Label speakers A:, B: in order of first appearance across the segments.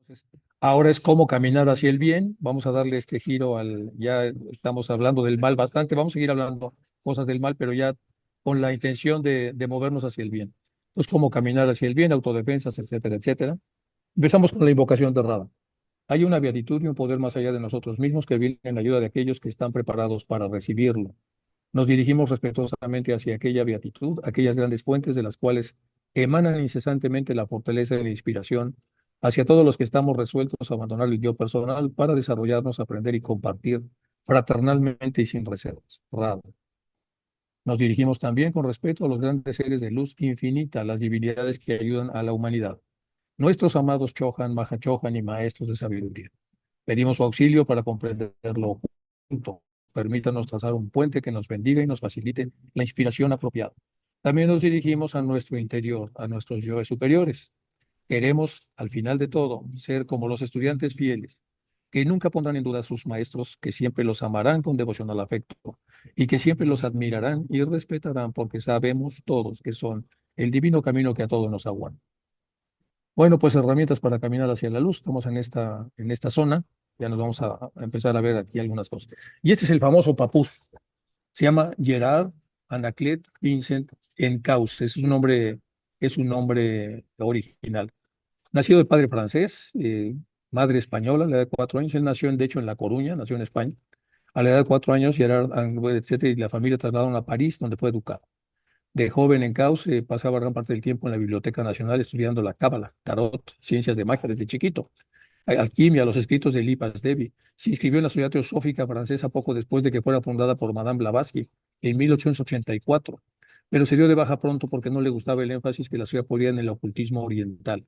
A: Entonces, ahora es cómo caminar hacia el bien. Vamos a darle este giro ya estamos hablando del mal bastante, vamos a seguir hablando cosas del mal, pero ya con la intención de movernos hacia el bien. Entonces, cómo caminar hacia el bien, autodefensas, etcétera, etcétera. Empezamos con la invocación de Rada. Hay una beatitud y un poder más allá de nosotros mismos que viene en ayuda de aquellos que están preparados para recibirlo. Nos dirigimos respetuosamente hacia aquella beatitud, aquellas grandes fuentes de las cuales emanan incesantemente la fortaleza y la inspiración, hacia todos los que estamos resueltos a abandonar el yo personal para desarrollarnos, aprender y compartir fraternalmente y sin reservas. Rada. Nos dirigimos también con respeto a los grandes seres de luz infinita, las divinidades que ayudan a la humanidad, nuestros amados Chohan, Mahachohan y maestros de sabiduría. Pedimos su auxilio para comprenderlo junto. Permítanos trazar un puente que nos bendiga y nos facilite la inspiración apropiada. También nos dirigimos a nuestro interior, a nuestros yoes superiores. Queremos, al final de todo, ser como los estudiantes fieles, que nunca pondrán en duda a sus maestros, que siempre los amarán con devocional afecto y que siempre los admirarán y respetarán porque sabemos todos que son el divino camino que a todos nos aguanta. Bueno, pues herramientas para caminar hacia la luz. Estamos en esta zona. Ya nos vamos a empezar a ver aquí algunas cosas. Y este es el famoso papús. Se llama Gerard Anaclet Vincent Encausse. Es un nombre original. Nacido de padre francés, madre española, a la edad de 4 años. Él nació, de hecho, en La Coruña, nació en España. A la edad de 4 años, Gerard, etcétera, y la familia trasladaron a París, donde fue educado. De joven en Cauce, pasaba gran parte del tiempo en la Biblioteca Nacional estudiando la cábala, tarot, ciencias de magia desde chiquito, alquimia, los escritos de Lipas Devi. Se inscribió en la Sociedad Teosófica Francesa poco después de que fuera fundada por Madame Blavatsky en 1884, pero se dio de baja pronto porque no le gustaba el énfasis que la ciudad ponía en el ocultismo oriental.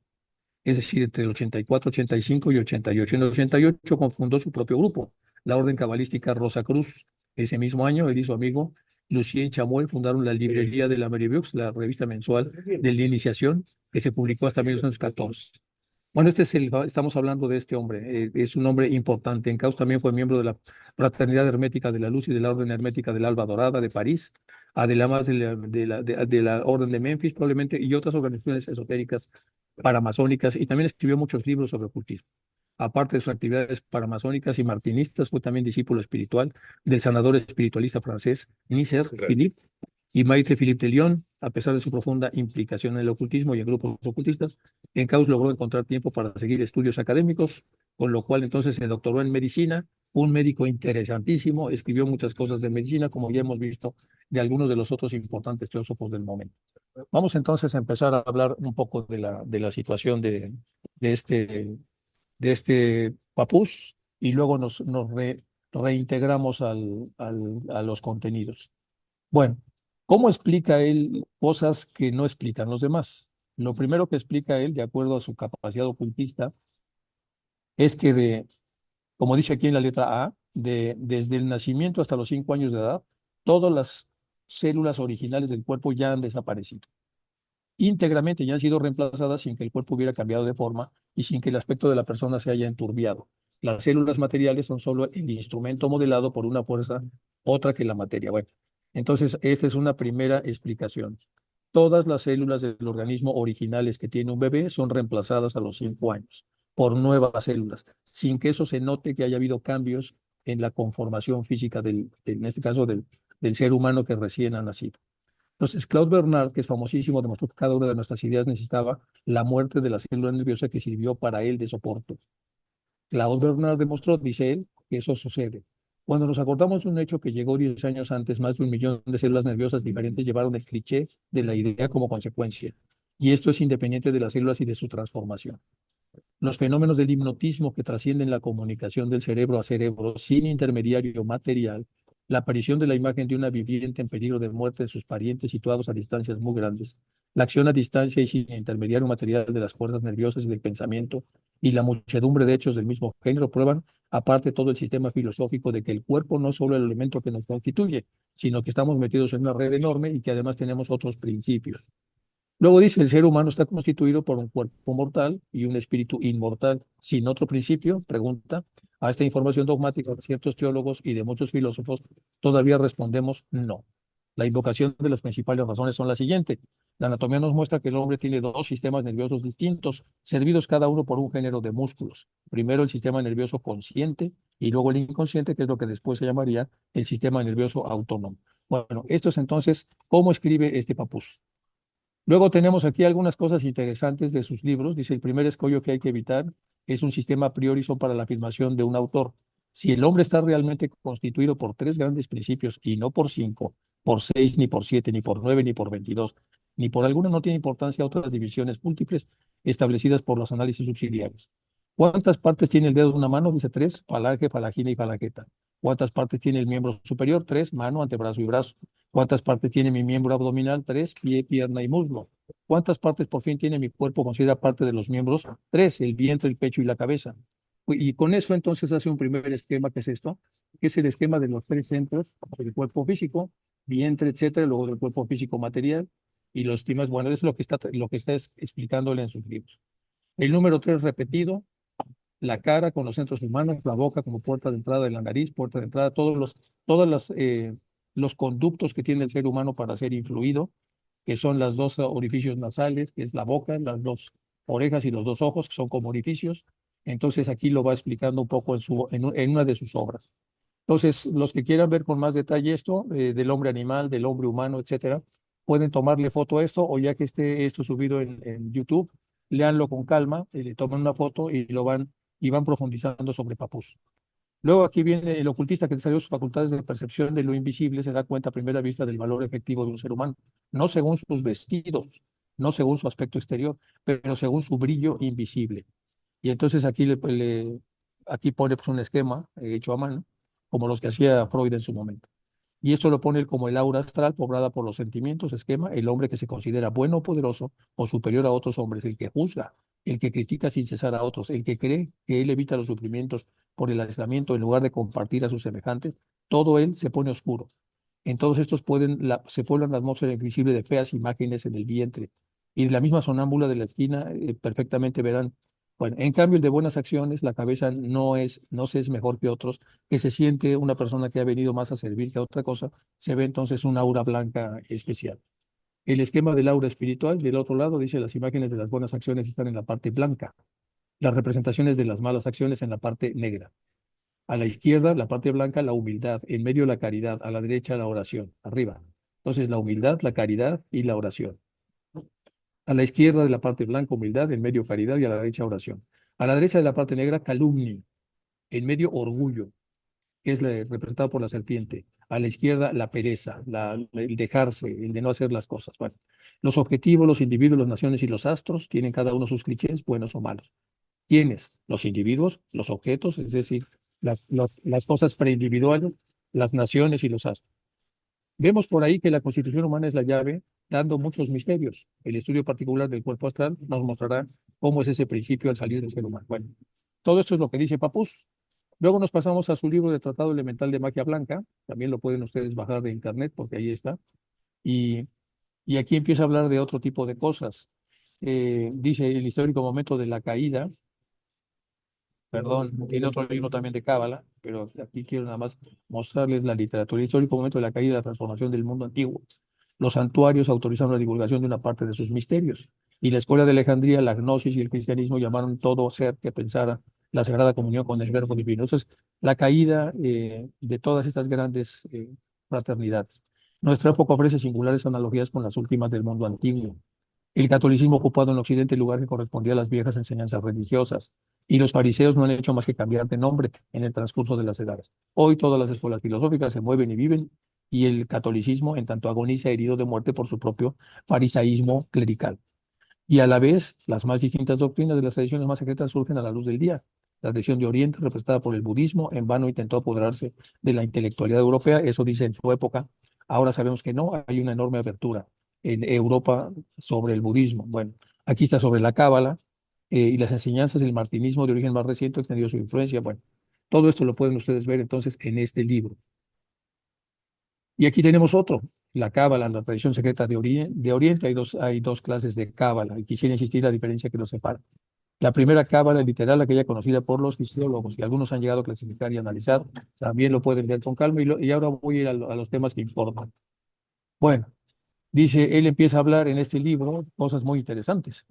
A: Es decir, entre el 84, 85 y 88. En el 88 confundó su propio grupo, la Orden Cabalística Rosa Cruz. Ese mismo año, él y su amigo Lucien Chamuel fundaron la Librería de la Mariviux, la revista mensual de la iniciación, que se publicó hasta 1914. Bueno, estamos hablando de este hombre, es un hombre importante. En Caus también fue miembro de la Fraternidad Hermética de la Luz y de la Orden Hermética del Alba Dorada de París, además de la Orden de Memphis probablemente, y otras organizaciones esotéricas paramasónicas, y también escribió muchos libros sobre ocultismo. Aparte de sus actividades paramasónicas y martinistas, fue también discípulo espiritual del sanador espiritualista francés Nisser Philippe y Maître Philippe de Lyon. A pesar de su profunda implicación en el ocultismo y en grupos ocultistas, Caus logró encontrar tiempo para seguir estudios académicos, con lo cual entonces se doctoró en medicina, un médico interesantísimo, escribió muchas cosas de medicina, como ya hemos visto de algunos de los otros importantes teósofos del momento. Vamos entonces a empezar a hablar un poco de la situación de este, de este papús y luego reintegramos a los contenidos. Bueno, ¿cómo explica él cosas que no explican los demás? Lo primero que explica él, de acuerdo a su capacidad ocultista, es que como dice aquí en la letra A, desde el nacimiento hasta los 5 años de edad, todas las células originales del cuerpo ya han desaparecido íntegramente, ya han sido reemplazadas sin que el cuerpo hubiera cambiado de forma y sin que el aspecto de la persona se haya enturbiado. Las células materiales son solo el instrumento modelado por una fuerza otra que la materia. Bueno, entonces esta es una primera explicación. Todas las células del organismo originales que tiene un bebé son reemplazadas a los 5 años por nuevas células, sin que eso se note que haya habido cambios en la conformación física en este caso del ser humano que recién ha nacido. Entonces, Claude Bernard, que es famosísimo, demostró que cada una de nuestras ideas necesitaba la muerte de la célula nerviosa que sirvió para él de soporte. Claude Bernard demostró, dice él, que eso sucede. Cuando nos acordamos de un hecho que llegó 10 años antes, más de 1 millón de células nerviosas diferentes llevaron el cliché de la idea como consecuencia. Y esto es independiente de las células y de su transformación. Los fenómenos del hipnotismo que trascienden la comunicación del cerebro a cerebro sin intermediario material, la aparición de la imagen de una viviente en peligro de muerte de sus parientes situados a distancias muy grandes, la acción a distancia y sin intermediario material de las fuerzas nerviosas y del pensamiento, y la muchedumbre de hechos del mismo género prueban, aparte todo el sistema filosófico, de que el cuerpo no es solo el elemento que nos constituye, sino que estamos metidos en una red enorme y que además tenemos otros principios. Luego dice, el ser humano está constituido por un cuerpo mortal y un espíritu inmortal. Sin otro principio, pregunta, a esta información dogmática de ciertos teólogos y de muchos filósofos, todavía respondemos no. La invocación de las principales razones son la siguiente. La anatomía nos muestra que el hombre tiene dos sistemas nerviosos distintos, servidos cada uno por un género de músculos. Primero el sistema nervioso consciente y luego el inconsciente, que es lo que después se llamaría el sistema nervioso autónomo. Bueno, esto es entonces cómo escribe este Papus. Luego tenemos aquí algunas cosas interesantes de sus libros. Dice, el primer escollo que hay que evitar es un sistema a priori son para la afirmación de un autor. Si el hombre está realmente constituido por tres grandes principios y no por cinco, por seis, ni por siete, ni por nueve, ni por 22, ni por alguna, no tiene importancia otras divisiones múltiples establecidas por los análisis subsidiarios. ¿Cuántas partes tiene el dedo de una mano? Dice tres, falange, falangina y falangeta. ¿Cuántas partes tiene el miembro superior? Tres, mano, antebrazo y brazo. ¿Cuántas partes tiene mi miembro abdominal? Tres, pie, pierna y muslo. ¿Cuántas partes por fin tiene mi cuerpo considera parte de los miembros? Tres, el vientre, el pecho y la cabeza. Y con eso entonces hace un primer esquema, que es esto, que es el esquema de los tres centros del cuerpo físico, vientre, etcétera, luego del cuerpo físico material y los temas, bueno, es lo que está explicándole en sus libros. El número tres repetido, la cara con los centros humanos, la boca como puerta de entrada de la nariz, puerta de entrada, los conductos que tiene el ser humano para ser influido, que son los dos orificios nasales, que es la boca, las dos orejas y los dos ojos, que son como orificios. Entonces aquí lo va explicando un poco en una de sus obras. Entonces, los que quieran ver con más detalle esto, del hombre animal, del hombre humano, etcétera, pueden tomarle foto a esto, o ya que esté esto subido en YouTube, léanlo con calma, le toman una foto y van profundizando sobre Papús. Luego aquí viene el ocultista que desarrolló sus facultades de percepción de lo invisible, se da cuenta a primera vista del valor efectivo de un ser humano, no según sus vestidos, no según su aspecto exterior, pero según su brillo invisible. Y entonces aquí pone pues, un esquema hecho a mano, como los que hacía Freud en su momento. Y esto lo pone él como el aura astral poblada por los sentimientos, esquema, el hombre que se considera bueno o poderoso o superior a otros hombres, el que juzga, el que critica sin cesar a otros, el que cree que él evita los sufrimientos por el aislamiento en lugar de compartir a sus semejantes, todo él se pone oscuro. En todos estos se pueblan la atmósfera invisible de feas imágenes en el vientre. Y de la misma sonámbula de la esquina perfectamente verán. Bueno, en cambio, el de buenas acciones, la cabeza no se es mejor que otros, que se siente una persona que ha venido más a servir que a otra cosa, se ve entonces una aura blanca especial. El esquema del aura espiritual, del otro lado, dice las imágenes de las buenas acciones están en la parte blanca, las representaciones de las malas acciones en la parte negra. A la izquierda, la parte blanca, la humildad, en medio la caridad, a la derecha la oración, arriba. Entonces, la humildad, la caridad y la oración. A la izquierda de la parte blanca, humildad, en medio caridad y a la derecha oración. A la derecha de la parte negra, calumnia, en medio orgullo, que es representado por la serpiente. A la izquierda, la pereza, el dejarse, el de no hacer las cosas. Bueno, los objetivos, los individuos, las naciones y los astros tienen cada uno sus clichés, buenos o malos. ¿Quiénes? Los individuos, los objetos, es decir, las cosas preindividuales, las naciones y los astros. Vemos por ahí que la constitución humana es la llave, dando muchos misterios. El estudio particular del cuerpo astral nos mostrará cómo es ese principio al salir del ser humano. Bueno, todo esto es lo que dice Papus. Luego nos pasamos a su libro de Tratado Elemental de Magia Blanca. También lo pueden ustedes bajar de internet porque ahí está. Y, y aquí empieza a hablar de otro tipo de cosas. Dice el histórico momento de la caída. Perdón, tiene otro libro también de Cábala, pero aquí quiero nada más mostrarles la literatura. El histórico momento de la caída y la transformación del mundo antiguo. Los santuarios autorizaron la divulgación de una parte de sus misterios. Y la escuela de Alejandría, la gnosis y el cristianismo llamaron todo ser que pensara la Sagrada Comunión con el Verbo Divino. Entonces, la caída de todas estas grandes fraternidades. Nuestra época ofrece singulares analogías con las últimas del mundo antiguo. El catolicismo ocupado en Occidente el lugar que correspondía a las viejas enseñanzas religiosas, y los fariseos no han hecho más que cambiar de nombre en el transcurso de las edades. Hoy todas las escuelas filosóficas se mueven y viven, y el catolicismo en tanto agoniza herido de muerte por su propio farisaísmo clerical. Y a la vez, las más distintas doctrinas de las tradiciones más secretas surgen a la luz del día. La tradición de Oriente, representada por el budismo, en vano intentó apoderarse de la intelectualidad europea, eso dice en su época. Ahora sabemos que no, hay una enorme apertura en Europa sobre el budismo. Bueno, aquí está sobre la cábala y las enseñanzas del martinismo de origen más reciente, extendido su influencia. Bueno, todo esto lo pueden ustedes ver entonces en este libro. Y aquí tenemos otro, la cábala, la tradición secreta de Oriente. Hay dos clases de cábala y quisiera insistir la diferencia que los separa. La primera cábala literal, aquella conocida por los fisiólogos, y algunos han llegado a clasificar y analizar, también lo pueden ver con calma. Y ahora voy a ir a los temas que importan. Bueno, Dice, él empieza a hablar en este libro cosas muy interesantes.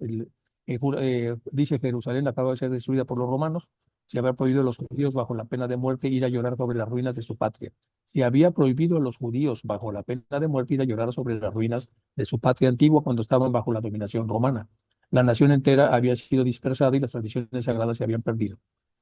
A: Dice, Jerusalén acaba de ser destruida por los romanos, se había prohibido a los judíos bajo la pena de muerte ir a llorar sobre las ruinas de su patria. Se había prohibido a los judíos bajo la pena de muerte ir a llorar sobre las ruinas de su patria antigua cuando estaban bajo la dominación romana. La nación entera había sido dispersada y las tradiciones sagradas se habían perdido.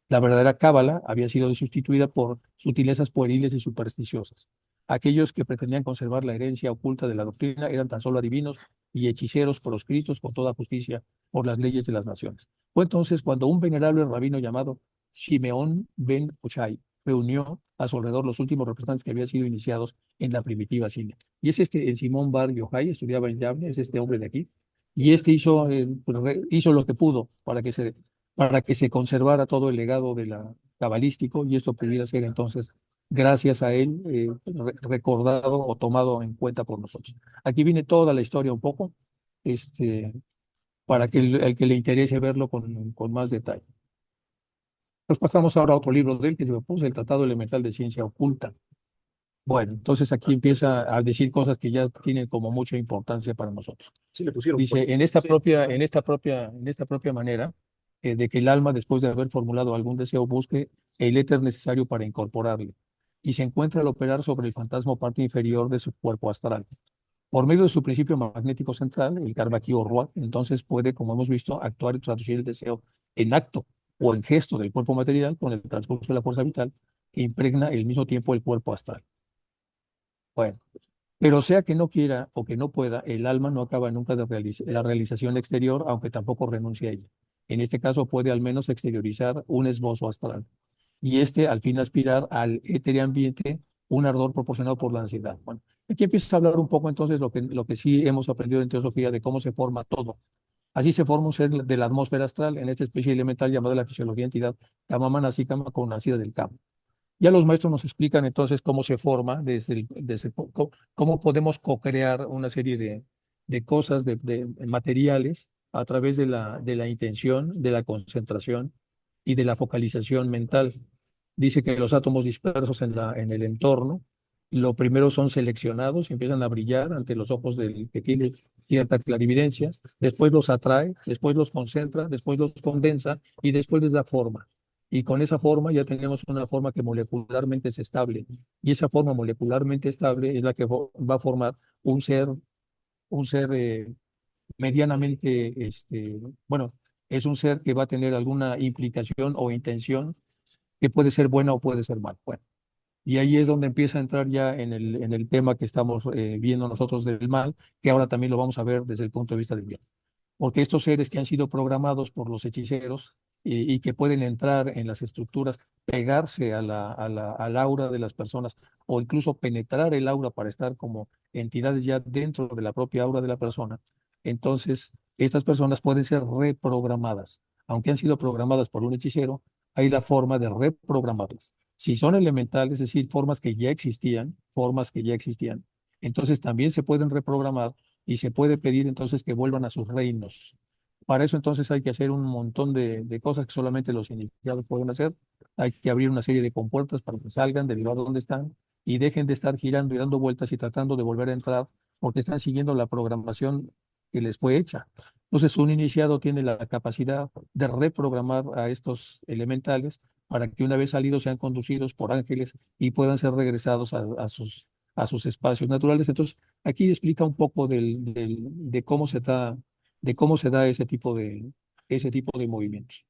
A: La verdadera cábala había sido sustituida por sutilezas pueriles y supersticiosas. Aquellos que pretendían conservar la herencia oculta de la doctrina eran tan solo adivinos y hechiceros proscritos con toda justicia por las leyes de las naciones. Fue entonces cuando un venerable rabino llamado Simeón ben Hoshai reunió a su alrededor los últimos representantes que habían sido iniciados en la primitiva Siria. Y es el Simón Bar Yochai, estudiaba en Yavne, es este hombre de aquí, y este hizo lo que pudo para que se conservara todo el legado de la cabalístico y esto pudiera ser entonces, gracias a él, recordado o tomado en cuenta por nosotros. Aquí viene toda la historia un poco, este, para que el que le interese verlo con más detalle. Nos pasamos ahora a otro libro de él que se puse, el Tratado Elemental de Ciencia Oculta. Bueno, entonces aquí empieza a decir cosas que ya tienen como mucha importancia para nosotros.
B: Sí, le pusieron
A: Dice, en esta propia manera, de que el alma, después de haber formulado algún deseo, busque el éter necesario para incorporarle, y se encuentra al operar sobre el fantasma o parte inferior de su cuerpo astral. Por medio de su principio magnético central, el Karbaki o Ruach, entonces puede, como hemos visto, actuar y traducir el deseo en acto o en gesto del cuerpo material con el transcurso de la fuerza vital que impregna al mismo tiempo el cuerpo astral. Bueno. Pero sea que no quiera o que no pueda, el alma no acaba nunca de la realización exterior, aunque tampoco renuncia a ella. En este caso puede al menos exteriorizar un esbozo astral. Y este al fin aspirar al éter ambiente un ardor proporcionado por la ansiedad. Bueno, aquí empieza a hablar un poco entonces lo que sí hemos aprendido en teosofía de cómo se forma todo. Así se forma un ser de la atmósfera astral en esta especie elemental llamada la fisiología entidad Kamama Nasikama con nacida del campo. Ya los maestros nos explican entonces cómo se forma, cómo podemos co-crear una serie de cosas, de materiales a través de la intención, de la concentración y de la focalización mental. Dice que los átomos dispersos en el entorno, lo primero son seleccionados y empiezan a brillar ante los ojos del que tiene cierta clarividencia, después los atrae, después los concentra, después los condensa y después les da forma. Y con esa forma ya tenemos una forma que molecularmente es estable. Y esa forma molecularmente estable es la que va a formar un ser medianamente, bueno, es un ser que va a tener alguna implicación o intención que puede ser buena o puede ser mala. Bueno, y ahí es donde empieza a entrar ya en el tema que estamos viendo nosotros del mal, que ahora también lo vamos a ver desde el punto de vista del bien, porque estos seres que han sido programados por los hechiceros y que pueden entrar en las estructuras, pegarse al aura de las personas o incluso penetrar el aura para estar como entidades ya dentro de la propia aura de la persona, entonces estas personas pueden ser reprogramadas. Aunque han sido programadas por un hechicero, hay la forma de reprogramarlas. Si son elementales, es decir, formas que ya existían, entonces también se pueden reprogramar y se puede pedir entonces que vuelvan a sus reinos. Para eso entonces hay que hacer un montón de cosas que solamente los iniciados pueden hacer. Hay que abrir una serie de compuertas para que salgan del lugar donde están y dejen de estar girando y dando vueltas y tratando de volver a entrar porque están siguiendo la programación que les fue hecha. Entonces un iniciado tiene la capacidad de reprogramar a estos elementales para que una vez salidos sean conducidos por ángeles y puedan ser regresados a sus espacios naturales. Entonces, aquí explica un poco de cómo se da ese tipo de movimientos.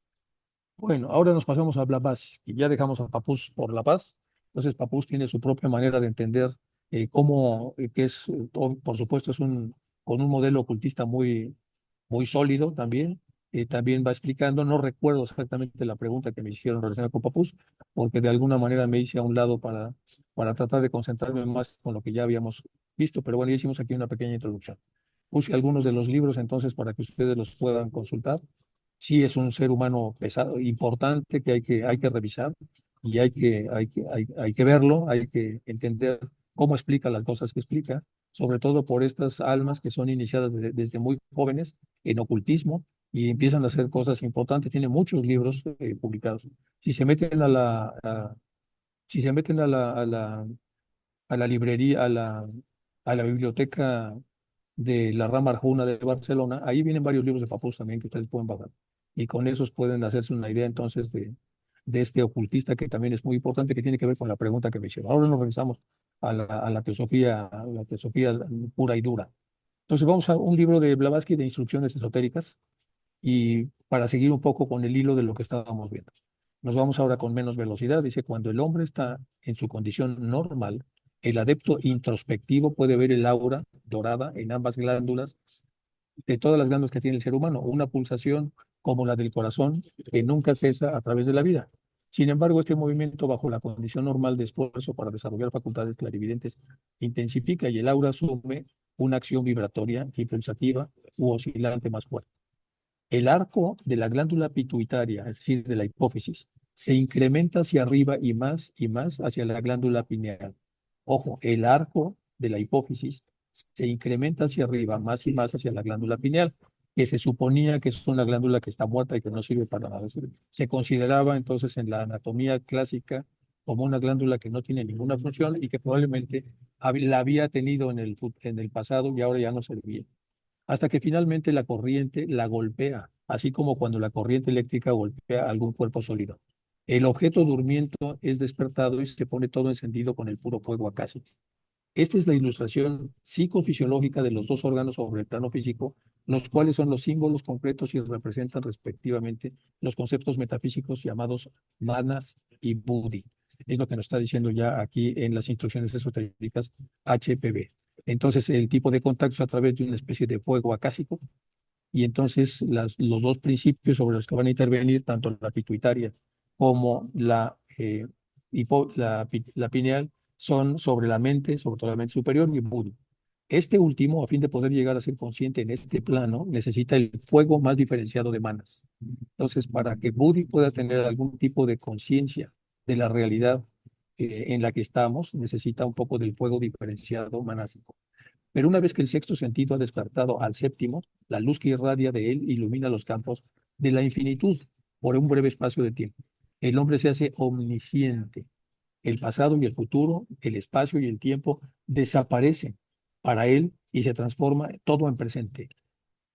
A: Bueno, ahora nos pasamos a Blavatsky, que ya dejamos a Papus por la paz. Entonces, Papus tiene su propia manera de entender cómo, que es, por supuesto, con un modelo ocultista muy sólido también. También va explicando, no recuerdo exactamente la pregunta que me hicieron relacionada con Papus, porque de alguna manera me hice a un lado para tratar de concentrarme más con lo que ya habíamos visto, pero bueno, ya hicimos aquí una pequeña introducción. Puse algunos de los libros entonces para que ustedes los puedan consultar. Sí es un ser humano pesado, importante que hay que revisar y hay que verlo, hay que entender cómo explica las cosas que explica, sobre todo por estas almas que son iniciadas desde muy jóvenes en ocultismo y empiezan a hacer cosas importantes. Tiene muchos libros publicados. Si se meten si se meten a la librería, a la biblioteca de la rama Arjuna de Barcelona. Ahí vienen varios libros de Papus también que ustedes pueden bajar. Y con esos pueden hacerse una idea entonces de este ocultista que también es muy importante, que tiene que ver con la pregunta que me hicieron. Ahora nos regresamos a la teosofía pura y dura. Entonces vamos a un libro de Blavatsky de instrucciones esotéricas y para seguir un poco con el hilo de lo que estábamos viendo. Nos vamos ahora con menos velocidad. Dice, cuando el hombre está en su condición normal, el adepto introspectivo puede ver el aura dorada en ambas glándulas, de todas las glándulas que tiene el ser humano, una pulsación como la del corazón que nunca cesa a través de la vida. Sin embargo, este movimiento bajo la condición normal de esfuerzo para desarrollar facultades clarividentes intensifica y el aura asume una acción vibratoria y pulsativa u oscilante más fuerte. El arco de la glándula pituitaria, es decir, de la hipófisis, se incrementa hacia arriba y más hacia la glándula pineal. Ojo, el arco de la hipófisis se incrementa hacia arriba más y más hacia la glándula pineal, que se suponía que es una glándula que está muerta y que no sirve para nada. Se consideraba entonces en la anatomía clásica como una glándula que no tiene ninguna función y que probablemente la había tenido en el pasado y ahora ya no servía hasta que finalmente la corriente la golpea, así como cuando la corriente eléctrica golpea algún cuerpo sólido. El objeto durmiendo es despertado y se pone todo encendido con el puro fuego acásico. Esta es la ilustración psicofisiológica de los dos órganos sobre el plano físico, los cuales son los símbolos concretos y representan respectivamente los conceptos metafísicos llamados manas y buddhi. Es lo que nos está diciendo ya aquí en las instrucciones esotéricas HPV. Entonces, el tipo de contacto es a través de una especie de fuego acásico, y entonces los dos principios sobre los que van a intervenir, tanto la pituitaria como la pineal, son sobre la mente, sobre todo la mente superior y Buddhi. Este último, a fin de poder llegar a ser consciente en este plano, necesita el fuego más diferenciado de manas. Entonces, para que Buddhi pueda tener algún tipo de conciencia de la realidad en la que estamos, necesita un poco del fuego diferenciado manásico. Pero una vez que el sexto sentido ha despertado al séptimo, la luz que irradia de él ilumina los campos de la infinitud por un breve espacio de tiempo. El hombre se hace omnisciente. El pasado y el futuro, el espacio y el tiempo desaparecen para él y se transforma todo en presente.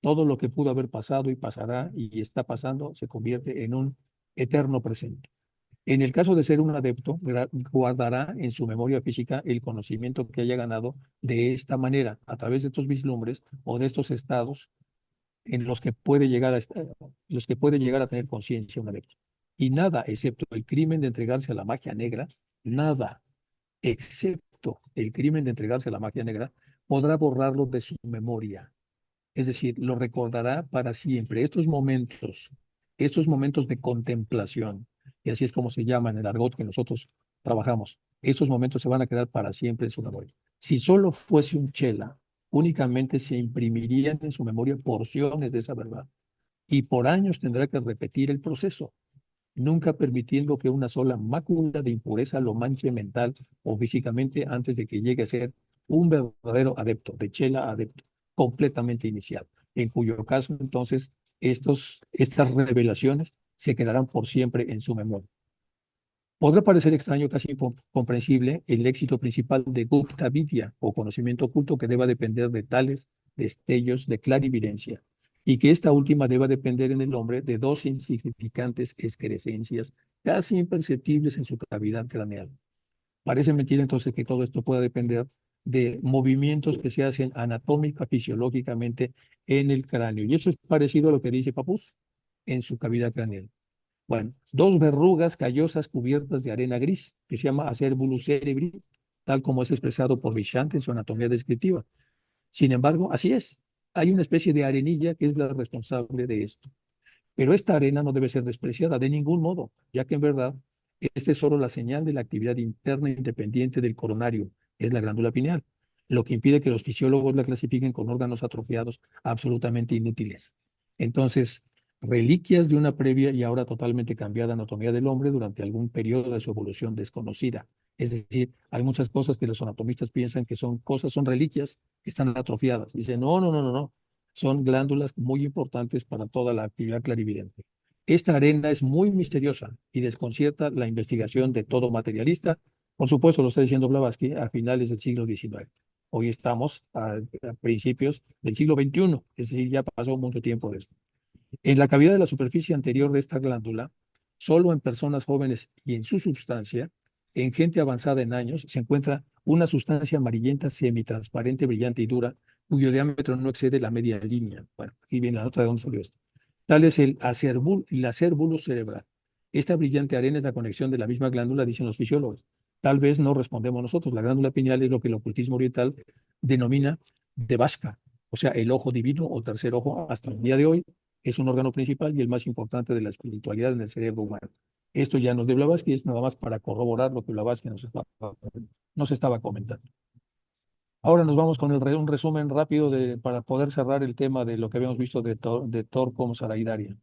A: Todo lo que pudo haber pasado y pasará y está pasando se convierte en un eterno presente. En el caso de ser un adepto, guardará en su memoria física el conocimiento que haya ganado de esta manera, a través de estos vislumbres o de estos estados en los que puede llegar a tener conciencia un adepto. Y nada, excepto el crimen de entregarse a la magia negra, nada, excepto el crimen de entregarse a la magia negra, podrá borrarlo de su memoria. Es decir, lo recordará para siempre. Estos momentos de contemplación, y así es como se llama en el argot que nosotros trabajamos, estos momentos se van a quedar para siempre en su memoria. Si solo fuese un chela, únicamente se imprimirían en su memoria porciones de esa verdad. Y por años tendrá que repetir el proceso, nunca permitiendo que una sola mácula de impureza lo manche mental o físicamente antes de que llegue a ser un verdadero adepto, de chela adepto, completamente iniciado, en cuyo caso entonces estas revelaciones se quedarán por siempre en su memoria. Podrá parecer extraño, casi incomprensible, el éxito principal de Gupta Vidya o conocimiento oculto que deba depender de tales destellos de clarividencia y que esta última deba depender en el hombre de dos insignificantes excrescencias casi imperceptibles en su cavidad craneal. Parece mentira entonces que todo esto pueda depender de movimientos que se hacen anatómica, fisiológicamente en el cráneo. Y eso es parecido a lo que dice Papus en su cavidad craneal. Bueno, dos verrugas callosas cubiertas de arena gris, que se llama acerbulus cerebri, tal como es expresado por Bichant en su anatomía descriptiva. Sin embargo, así es. Hay una especie de arenilla que es la responsable de esto. Pero esta arena no debe ser despreciada de ningún modo, ya que en verdad esta es solo la señal de la actividad interna independiente del coronario, que es la glándula pineal, lo que impide que los fisiólogos la clasifiquen con órganos atrofiados absolutamente inútiles. Entonces, reliquias de una previa y ahora totalmente cambiada anatomía del hombre durante algún periodo de su evolución desconocida. Es decir, hay muchas cosas que los anatomistas piensan que son cosas, son reliquias que están atrofiadas. Dicen, no, no, no, no, no. Son glándulas muy importantes para toda la actividad clarividente. Esta arena es muy misteriosa y desconcierta la investigación de todo materialista. Por supuesto, lo está diciendo Blavatsky a finales del siglo XIX. Hoy estamos a principios del siglo XXI, es decir, ya pasó mucho tiempo de esto. En la cavidad de la superficie anterior de esta glándula, solo en personas jóvenes y en su sustancia, en gente avanzada en años, se encuentra una sustancia amarillenta semitransparente, brillante y dura, cuyo diámetro no excede la media línea. Bueno, aquí viene la nota de dónde salió esto. Tal es el acérbulo cerebral. Esta brillante arena es la conexión de la misma glándula, dicen los fisiólogos. Tal vez no respondemos nosotros. La glándula pineal es lo que el ocultismo oriental denomina devasca, o sea, el ojo divino o tercer ojo hasta el día de hoy. Es un órgano principal y el más importante de la espiritualidad en el cerebro humano. Esto ya nos de Blavatsky, es nada más para corroborar lo que Blavatsky nos estaba comentando. Ahora nos vamos con un resumen rápido para poder cerrar el tema de lo que habíamos visto de Thor como Saraidaria.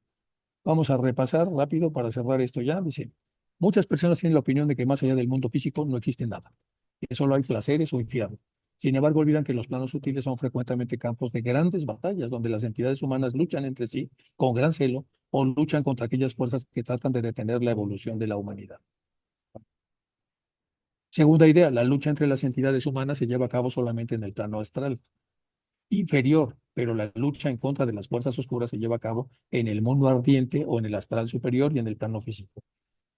A: Vamos a repasar rápido para cerrar esto ya. Dice, muchas personas tienen la opinión de que más allá del mundo físico no existe nada, que solo hay placeres o infierno. Sin embargo, olvidan que los planos sutiles son frecuentemente campos de grandes batallas donde las entidades humanas luchan entre sí con gran celo o luchan contra aquellas fuerzas que tratan de detener la evolución de la humanidad. Segunda idea, la lucha entre las entidades humanas se lleva a cabo solamente en el plano astral inferior, pero la lucha en contra de las fuerzas oscuras se lleva a cabo en el mundo ardiente o en el astral superior y en el plano físico.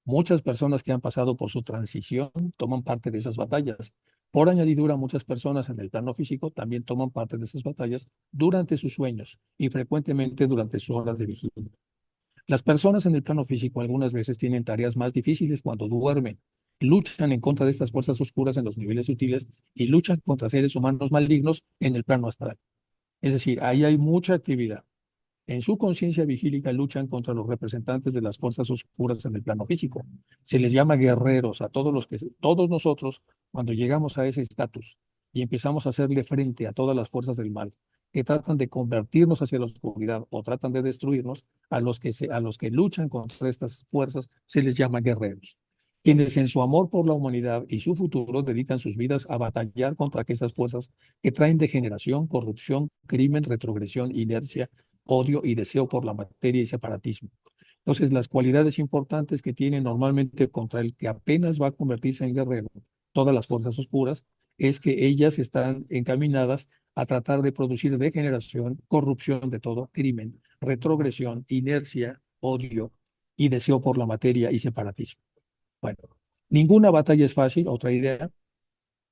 A: Muchas personas que han pasado por su transición toman parte de esas batallas. Por añadidura, muchas personas en el plano físico también toman parte de esas batallas durante sus sueños y frecuentemente durante sus horas de vigilia. Las personas en el plano físico algunas veces tienen tareas más difíciles cuando duermen. Luchan en contra de estas fuerzas oscuras en los niveles sutiles y luchan contra seres humanos malignos en el plano astral. Es decir, ahí hay mucha actividad. En su conciencia vigílica luchan contra los representantes de las fuerzas oscuras en el plano físico. Se les llama guerreros a todos nosotros, cuando llegamos a ese estatus y empezamos a hacerle frente a todas las fuerzas del mal que tratan de convertirnos hacia la oscuridad o tratan de destruirnos, a los que luchan contra estas fuerzas se les llama guerreros. Quienes en su amor por la humanidad y su futuro dedican sus vidas a batallar contra aquellas fuerzas que traen degeneración, corrupción, crimen, retrogresión, inercia, odio y deseo por la materia y separatismo. Entonces, las cualidades importantes que tiene normalmente contra el que apenas va a convertirse en guerrero, todas las fuerzas oscuras, es que ellas están encaminadas a tratar de producir degeneración, corrupción de todo, crimen, retrogresión, inercia, odio y deseo por la materia y separatismo. Bueno, ninguna batalla es fácil, otra idea.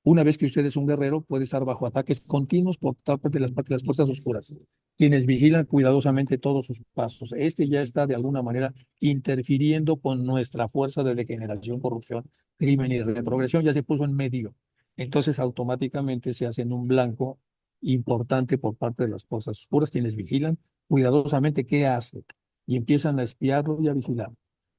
A: Una vez que usted es un guerrero, puede estar bajo ataques continuos por parte de las fuerzas oscuras, quienes vigilan cuidadosamente todos sus pasos. Este ya está de alguna manera interfiriendo con nuestra fuerza de degeneración, corrupción, crimen y retrogresión, ya se puso en medio. Entonces automáticamente se hace en un blanco importante por parte de las fuerzas oscuras, quienes vigilan cuidadosamente qué hace y empiezan a espiarlo y a vigilar.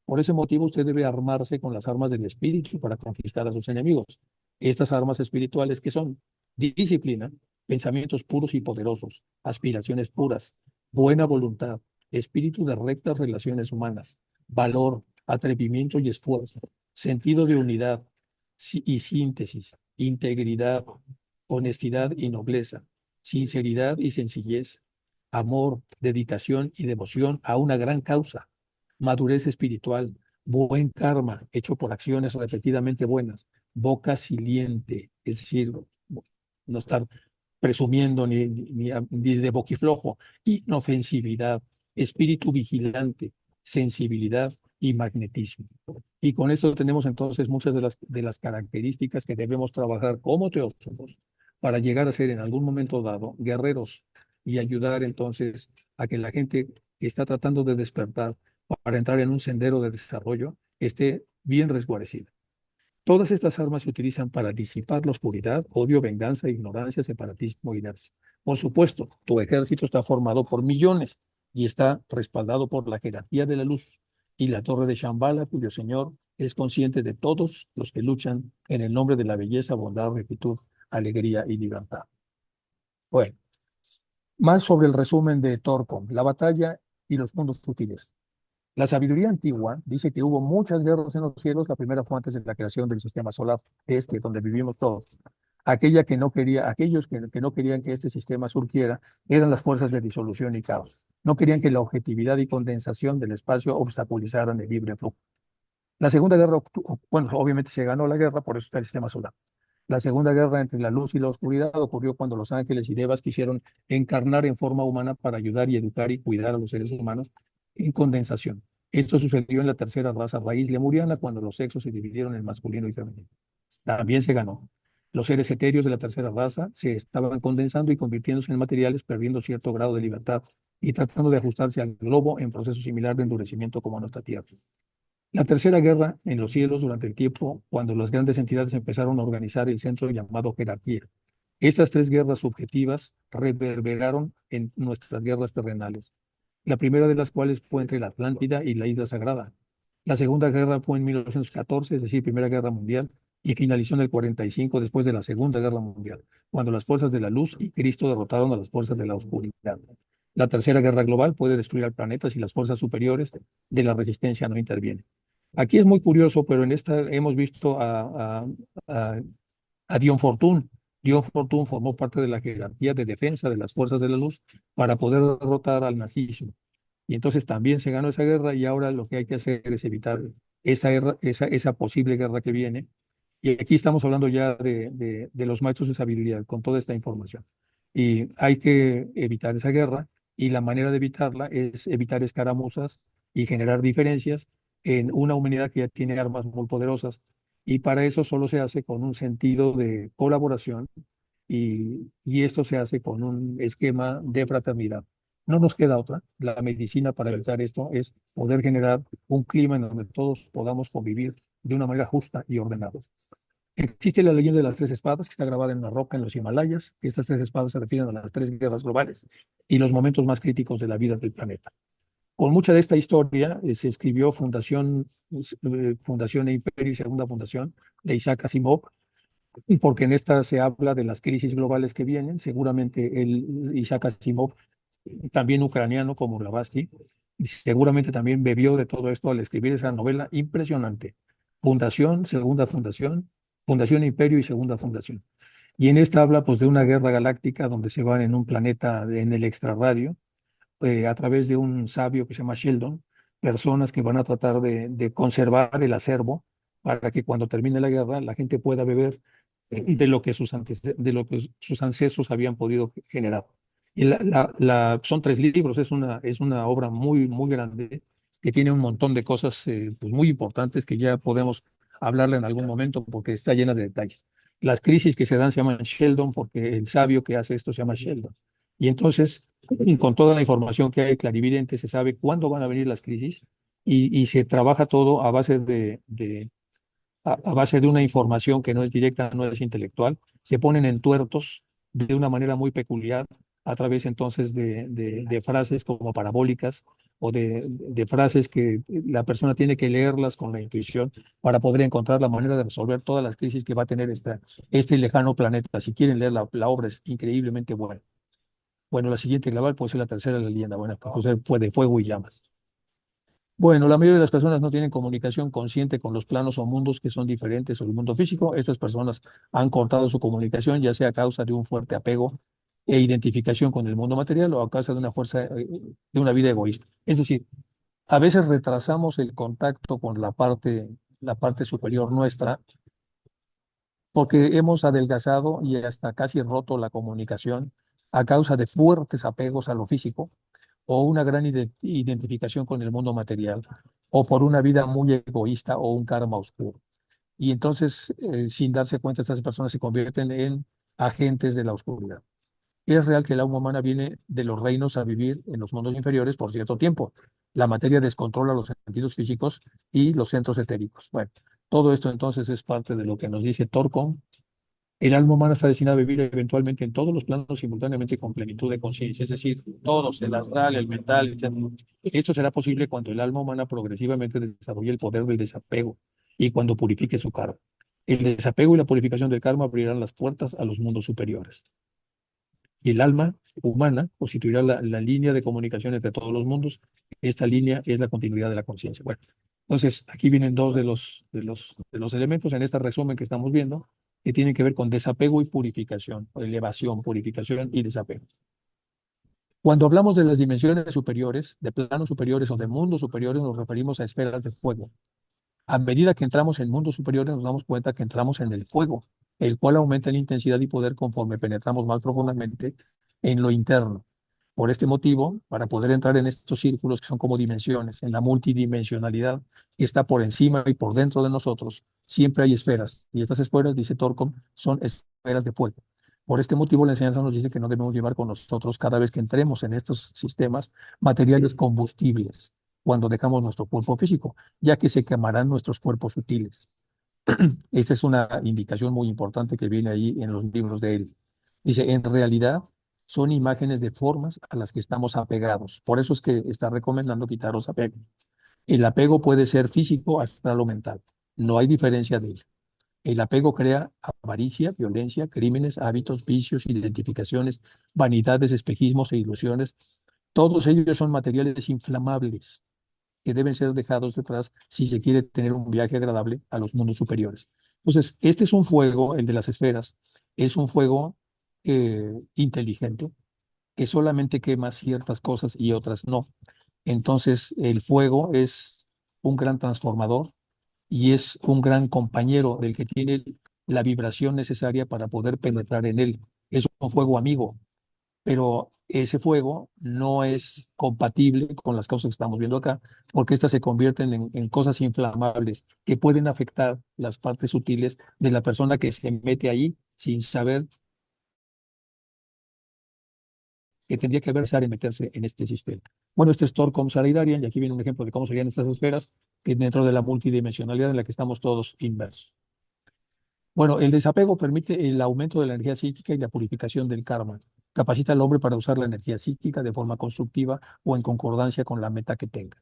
A: Por ese motivo usted debe armarse con las armas del espíritu para conquistar a sus enemigos. Estas armas espirituales que son disciplina, pensamientos puros y poderosos, aspiraciones puras, buena voluntad, espíritu de rectas relaciones humanas, valor, atrevimiento y esfuerzo, sentido de unidad y síntesis, integridad, honestidad y nobleza, sinceridad y sencillez, amor, dedicación y devoción a una gran causa, madurez espiritual, buen karma hecho por acciones repetidamente buenas, boca siliente, es decir, no estar presumiendo ni de boquiflojo, inofensividad, espíritu vigilante, sensibilidad y magnetismo. Y con esto tenemos entonces muchas de las características que debemos trabajar como teósofos para llegar a ser en algún momento dado guerreros y ayudar entonces a que la gente que está tratando de despertar para entrar en un sendero de desarrollo esté bien resguardecida. Todas estas armas se utilizan para disipar la oscuridad, odio, venganza, ignorancia, separatismo, inercia. Por supuesto, tu ejército está formado por millones y está respaldado por la jerarquía de la luz y la torre de Shambhala, cuyo señor es consciente de todos los que luchan en el nombre de la belleza, bondad, rectitud, alegría y libertad. Bueno, más sobre el resumen de Torcom, la batalla y los mundos sutiles. La sabiduría antigua dice que hubo muchas guerras en los cielos. La primera fue antes de la creación del sistema solar, donde vivimos todos. Aquellos que no querían que este sistema surgiera eran las fuerzas de disolución y caos. No querían que la objetividad y condensación del espacio obstaculizaran el libre flujo. La Segunda Guerra, bueno, obviamente se ganó la guerra, por eso está el sistema solar. La segunda guerra entre la luz y la oscuridad ocurrió cuando los ángeles y devas quisieron encarnar en forma humana para ayudar y educar y cuidar a los seres humanos en condensación. Esto sucedió en la tercera raza raíz lemuriana, cuando los sexos se dividieron en masculino y femenino. También se ganó. Los seres etéreos de la tercera raza se estaban condensando y convirtiéndose en materiales, perdiendo cierto grado de libertad y tratando de ajustarse al globo en proceso similar de endurecimiento como nuestra Tierra. La tercera guerra en los cielos durante el tiempo cuando las grandes entidades empezaron a organizar el centro llamado jerarquía. Estas tres guerras subjetivas reverberaron en nuestras guerras terrenales, la primera de las cuales fue entre la Atlántida y la Isla Sagrada. La segunda guerra fue en 1914, es decir, Primera Guerra Mundial, y finalizó en el 45 después de la Segunda Guerra Mundial, cuando las fuerzas de la luz y Cristo derrotaron a las fuerzas de la oscuridad. La tercera guerra global puede destruir al planeta si las fuerzas superiores de la resistencia no intervienen. Aquí es muy curioso, pero en esta hemos visto a, a Dion Fortune. Dion Fortune formó parte de la jerarquía de defensa de las fuerzas de la luz para poder derrotar al nazismo. Y entonces también se ganó esa guerra y ahora lo que hay que hacer es evitar esa posible guerra que viene. Y aquí estamos hablando ya de los maestros de sabiduría con toda esta información. Y hay que evitar esa guerra y la manera de evitarla es evitar escaramuzas y generar diferencias en una humanidad que ya tiene armas muy poderosas. Y para eso solo se hace con un sentido de colaboración y esto se hace con un esquema de fraternidad. No nos queda otra. La medicina para evitar esto es poder generar un clima en donde todos podamos convivir de una manera justa y ordenada. Existe la leyenda de las tres espadas que está grabada en una roca en los Himalayas. Estas tres espadas se refieren a las tres guerras globales y los momentos más críticos de la vida del planeta. Con mucha de esta historia se escribió Fundación e Imperio y Segunda Fundación de Isaac Asimov, porque en esta se habla de las crisis globales que vienen. Seguramente el Isaac Asimov, también ucraniano como Blavatsky, y seguramente también bebió de todo esto al escribir esa novela impresionante. Fundación, Segunda Fundación, Fundación Imperio y Segunda Fundación. Y en esta habla pues de una guerra galáctica donde se van en un planeta en el extrarradio, a través de un sabio que se llama Sheldon, personas que van a tratar de conservar el acervo para que cuando termine la guerra la gente pueda beber de lo que de lo que sus ancestros habían podido generar. Y son tres libros, es una obra muy, muy grande que tiene un montón de cosas pues muy importantes que ya podemos hablarle en algún momento porque está llena de detalles. Las crisis que se dan se llaman Sheldon porque el sabio que hace esto se llama Sheldon. Y entonces, con toda la información que hay clarividente, se sabe cuándo van a venir las crisis y se trabaja todo a base a base de una información que no es directa, no es intelectual, se ponen en tuertos de una manera muy peculiar a través entonces de frases como parabólicas o de frases que la persona tiene que leerlas con la intuición para poder encontrar la manera de resolver todas las crisis que va a tener este lejano planeta. Si quieren leer la obra es increíblemente buena. Bueno, la siguiente global puede ser la tercera de la leyenda, bueno, fue de fuego y llamas. Bueno, la mayoría de las personas no tienen comunicación consciente con los planos o mundos que son diferentes al mundo físico. Estas personas han cortado su comunicación, ya sea a causa de un fuerte apego e identificación con el mundo material o a causa de una fuerza, de una vida egoísta. Es decir, a veces retrasamos el contacto con la parte superior nuestra porque hemos adelgazado y hasta casi roto la comunicación a causa de fuertes apegos a lo físico o una gran identificación con el mundo material, o por una vida muy egoísta o un karma oscuro. Y entonces, sin darse cuenta, estas personas se convierten en agentes de la oscuridad. Es real que el alma humana viene de los reinos a vivir en los mundos inferiores por cierto tiempo. La materia descontrola los sentidos físicos y los centros etéricos. Bueno, todo esto entonces es parte de lo que nos dice Torcon. El alma humana está destinada a vivir eventualmente en todos los planos simultáneamente con plenitud de conciencia, es decir, todos, el astral, el mental, etc. Esto será posible cuando el alma humana progresivamente desarrolle el poder del desapego y cuando purifique su karma. El desapego y la purificación del karma abrirán las puertas a los mundos superiores. Y el alma humana constituirá la línea de comunicación entre todos los mundos. Esta línea es la continuidad de la conciencia. Bueno, entonces aquí vienen dos de los elementos en este resumen que estamos viendo que tienen que ver con desapego y purificación, o elevación, purificación y desapego. Cuando hablamos de las dimensiones superiores, de planos superiores o de mundos superiores, nos referimos a esferas de fuego. A medida que entramos en mundos superiores, nos damos cuenta que entramos en el fuego. el cual aumenta la intensidad y poder conforme penetramos más profundamente en lo interno. Por este motivo, para poder entrar en estos círculos que son como dimensiones, en la multidimensionalidad que está por encima y por dentro de nosotros, siempre hay esferas. Y estas esferas, dice Torcom, son esferas de fuego. Por este motivo, la enseñanza nos dice que no debemos llevar con nosotros cada vez que entremos en estos sistemas materiales combustibles cuando dejamos nuestro cuerpo físico, ya que se quemarán nuestros cuerpos sutiles. Esta es una indicación muy importante que viene ahí en los libros de él. Dice, en realidad son imágenes de formas a las que estamos apegados. Por eso es que está recomendando quitaros apego. El apego puede ser físico hasta lo mental. No hay diferencia de él. El apego crea avaricia, violencia, crímenes, hábitos, vicios, identificaciones, vanidades, espejismos e ilusiones. Todos ellos son materiales inflamables que deben ser dejados detrás si se quiere tener un viaje agradable a los mundos superiores. Entonces, este es un fuego, el de las esferas, es un fuego inteligente que solamente quema ciertas cosas y otras no. Entonces, el fuego es un gran transformador y es un gran compañero del que tiene la vibración necesaria para poder penetrar en él. Es un fuego amigo, pero ese fuego no es compatible con las causas que estamos viendo acá, porque estas se convierten en cosas inflamables que pueden afectar las partes sutiles de la persona que se mete ahí sin saber que tendría que haber en meterse en este sistema. Bueno, este es Torcom Saridarian, y aquí viene un ejemplo de cómo serían estas esferas que dentro de la multidimensionalidad en la que estamos todos inmersos. Bueno, el desapego permite el aumento de la energía psíquica y la purificación del karma. Capacita al hombre para usar la energía psíquica de forma constructiva o en concordancia con la meta que tenga.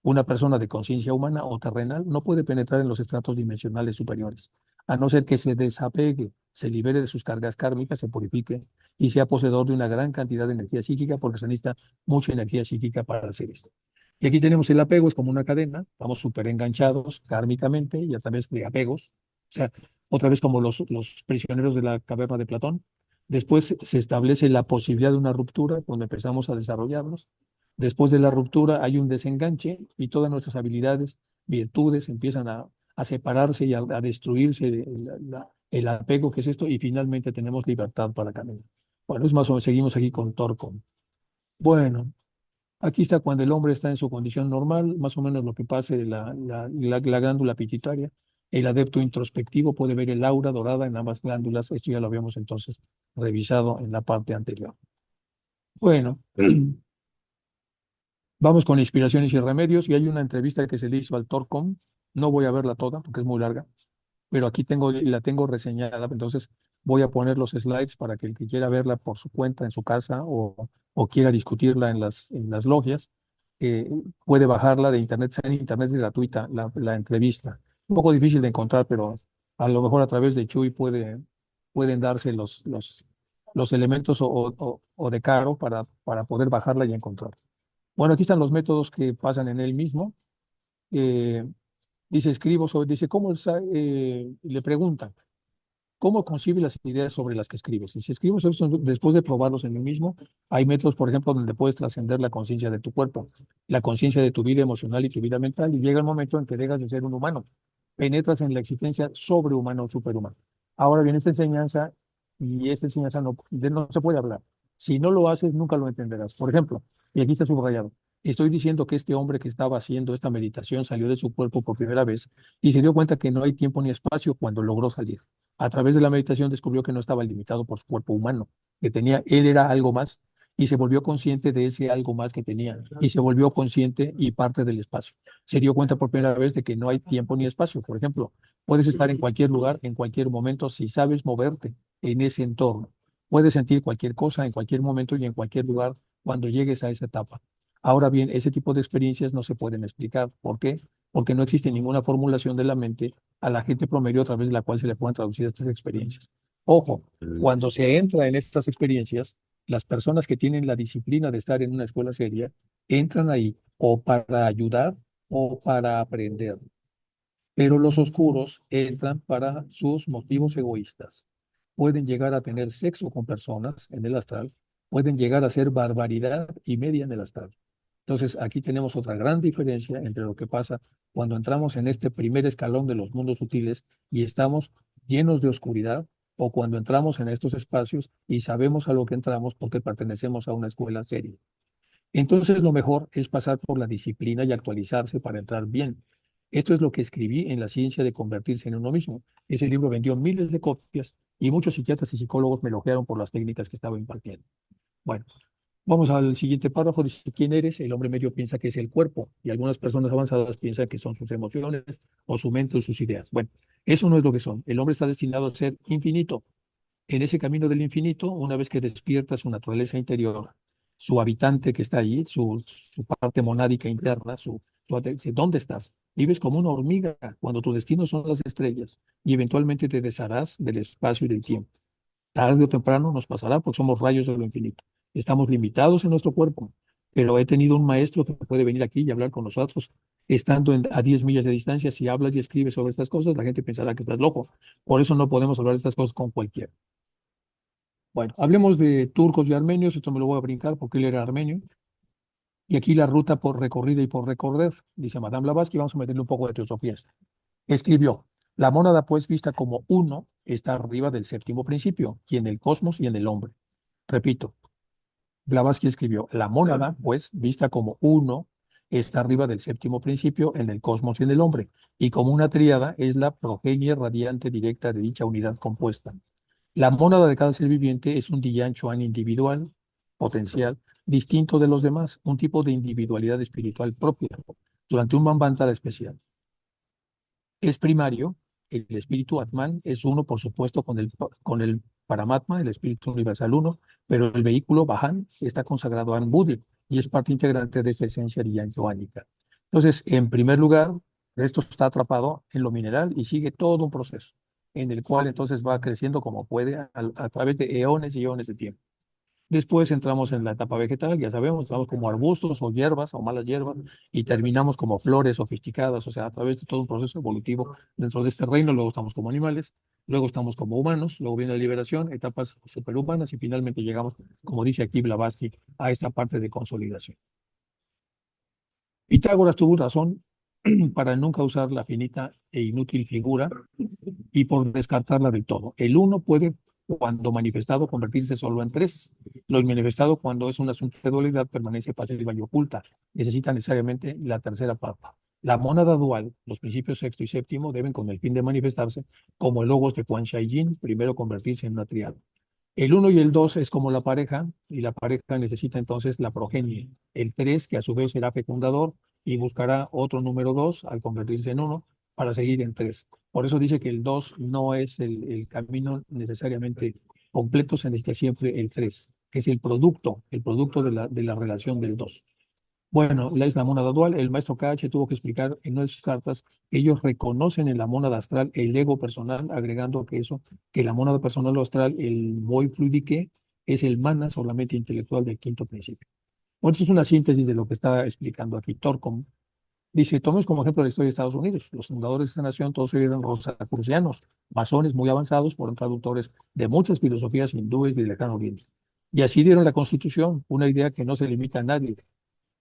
A: Una persona de conciencia humana o terrenal no puede penetrar en los estratos dimensionales superiores, a no ser que se desapegue, se libere de sus cargas kármicas, se purifique y sea poseedor de una gran cantidad de energía psíquica, porque se necesita mucha energía psíquica para hacer esto. Y aquí tenemos el apego, es como una cadena, estamos súper enganchados kármicamente y a través de apegos, o sea, otra vez como los prisioneros de la caverna de Platón. Después se establece la posibilidad de una ruptura cuando empezamos a desarrollarnos. Después de la ruptura hay un desenganche y todas nuestras habilidades, virtudes empiezan a separarse y a destruirse el apego que es esto y finalmente tenemos libertad para caminar. Bueno, es más o menos, seguimos aquí con Torcom. Bueno, aquí está cuando el hombre está en su condición normal, más o menos lo que pase la glándula pituitaria. El adepto introspectivo puede ver el aura dorada en ambas glándulas. Esto ya lo habíamos entonces revisado en la parte anterior. Bueno, vamos con inspiraciones y remedios. Y hay una entrevista que se le hizo al Torcom. No voy a verla toda porque es muy larga, pero aquí la tengo reseñada. Entonces voy a poner los slides para que el que quiera verla por su cuenta en su casa o quiera discutirla en las logias, eh, puede bajarla de internet. En internet es gratuita la entrevista. Un poco difícil de encontrar, pero a lo mejor a través de Chuy pueden darse los elementos o de Caro para poder bajarla y encontrar. Bueno, aquí están los métodos que pasan en él mismo. Eh, dice, escribo sobre, dice, le preguntan, ¿cómo concibe las ideas sobre las que escribes? Y si escribes eso después de probarlos en mí mismo, hay métodos, por ejemplo, donde puedes trascender la conciencia de tu cuerpo, la conciencia de tu vida emocional y tu vida mental, y llega el momento en que dejas de ser un humano, penetras en la existencia sobrehumana o superhumana. Ahora viene esta enseñanza, y esta enseñanza no se puede hablar. Si no lo haces, nunca lo entenderás. Por ejemplo, y aquí está subrayado, estoy diciendo que este hombre que estaba haciendo esta meditación salió de su cuerpo por primera vez y se dio cuenta que no hay tiempo ni espacio cuando logró salir. A través de la meditación descubrió que no estaba limitado por su cuerpo humano, que tenía, él era algo más y se volvió consciente de ese algo más que tenía y se volvió consciente y parte del espacio. Se dio cuenta por primera vez de que no hay tiempo ni espacio. Por ejemplo, puedes estar en cualquier lugar, en cualquier momento, si sabes moverte en ese entorno. Puedes sentir cualquier cosa en cualquier momento y en cualquier lugar cuando llegues a esa etapa. Ahora bien, ese tipo de experiencias no se pueden explicar. ¿Por qué? Porque no existe ninguna formulación de la mente a la gente promedio a través de la cual se le puedan traducir estas experiencias. Ojo, cuando se entra en estas experiencias, las personas que tienen la disciplina de estar en una escuela seria entran ahí o para ayudar o para aprender. Pero los oscuros entran para sus motivos egoístas. Pueden llegar a tener sexo con personas en el astral, pueden llegar a hacer barbaridad y media en el astral. Entonces, aquí tenemos otra gran diferencia entre lo que pasa cuando entramos en este primer escalón de los mundos sutiles y estamos llenos de oscuridad, o cuando entramos en estos espacios y sabemos a lo que entramos porque pertenecemos a una escuela seria. Entonces, lo mejor es pasar por la disciplina y actualizarse para entrar bien. Esto es lo que escribí en La ciencia de convertirse en uno mismo. Ese libro vendió miles de copias y muchos psiquiatras y psicólogos me elogiaron por las técnicas que estaba impartiendo. Bueno, vamos al siguiente párrafo. Dice, ¿quién eres? El hombre medio piensa que es el cuerpo y algunas personas avanzadas piensan que son sus emociones o su mente o sus ideas. Bueno, eso no es lo que son. El hombre está destinado a ser infinito. En ese camino del infinito, una vez que despierta su naturaleza interior, su habitante que está allí, su parte monádica interna, dice, ¿dónde estás? Vives como una hormiga cuando tu destino son las estrellas y eventualmente te desharás del espacio y del tiempo. Tarde o temprano nos pasará porque somos rayos de lo infinito. Estamos limitados en nuestro cuerpo, pero he tenido un maestro que puede venir aquí y hablar con nosotros. Estando a 10 millas de distancia, si hablas y escribes sobre estas cosas, la gente pensará que estás loco. Por eso no podemos hablar de estas cosas con cualquiera. Bueno, hablemos de turcos y armenios. Esto me lo voy a brincar porque él era armenio. Y aquí la ruta por recorrida y por recorrer, dice Madame Blavatsky, vamos a meterle un poco de teosofía. Escribió, la mónada pues vista como uno está arriba del séptimo principio y en el cosmos y en el hombre. Repito, Blavatsky escribió, la mónada pues vista como uno está arriba del séptimo principio en el cosmos y en el hombre, y como una tríada es la progenie radiante directa de dicha unidad compuesta. La mónada de cada ser viviente es un Diyan Chuan individual, potencial, distinto de los demás, un tipo de individualidad espiritual propia, durante un Manvantara especial. Es primario, el espíritu Atman es uno, por supuesto, con el Paramatma, el espíritu universal uno, pero el vehículo Vahan está consagrado a Ambudhi y es parte integrante de esta esencia Diyan Chuanica. Entonces, en primer lugar, esto está atrapado en lo mineral y sigue todo un proceso en el cual entonces va creciendo como puede a través de eones y eones de tiempo. Después entramos en la etapa vegetal, ya sabemos, estamos como arbustos o hierbas o malas hierbas y terminamos como flores sofisticadas, o sea, a través de todo un proceso evolutivo dentro de este reino. Luego estamos como animales, luego estamos como humanos, luego viene la liberación, etapas superhumanas y finalmente llegamos, como dice aquí Blavatsky, a esta parte de consolidación. Pitágoras tuvo razón para nunca usar la finita e inútil figura y por descartarla del todo. El uno puede, cuando manifestado, convertirse solo en tres. Lo manifestado, cuando es un asunto de dualidad, permanece pasiva y oculta. Necesita necesariamente la tercera pata. La mónada dual, los principios sexto y séptimo, deben con el fin de manifestarse como el logos de Quan Shai Yin, primero convertirse en una triada. El uno y el 2 es como la pareja, y la pareja necesita entonces la progenie. El 3 que a su vez será fecundador, y buscará otro número 2 al convertirse en uno para seguir en 3. Por eso dice que el 2 no es el camino necesariamente completo, se necesita siempre el 3, que es el producto de la relación del 2. Bueno, la es la mónada dual. El maestro KH tuvo que explicar en una de sus cartas que ellos reconocen en la mónada astral el ego personal, agregando que la mónada personal o astral, el voy fluidique, es el manas o la mente intelectual del quinto principio. Bueno, esto es una síntesis de lo que está explicando aquí Torcom. Dice, tomemos como ejemplo la historia de Estados Unidos. Los fundadores de esta nación todos eran rosacrucianos, masones muy avanzados, fueron traductores de muchas filosofías hindúes del lejano oriente. Y así dieron la Constitución, una idea que no se limita a nadie.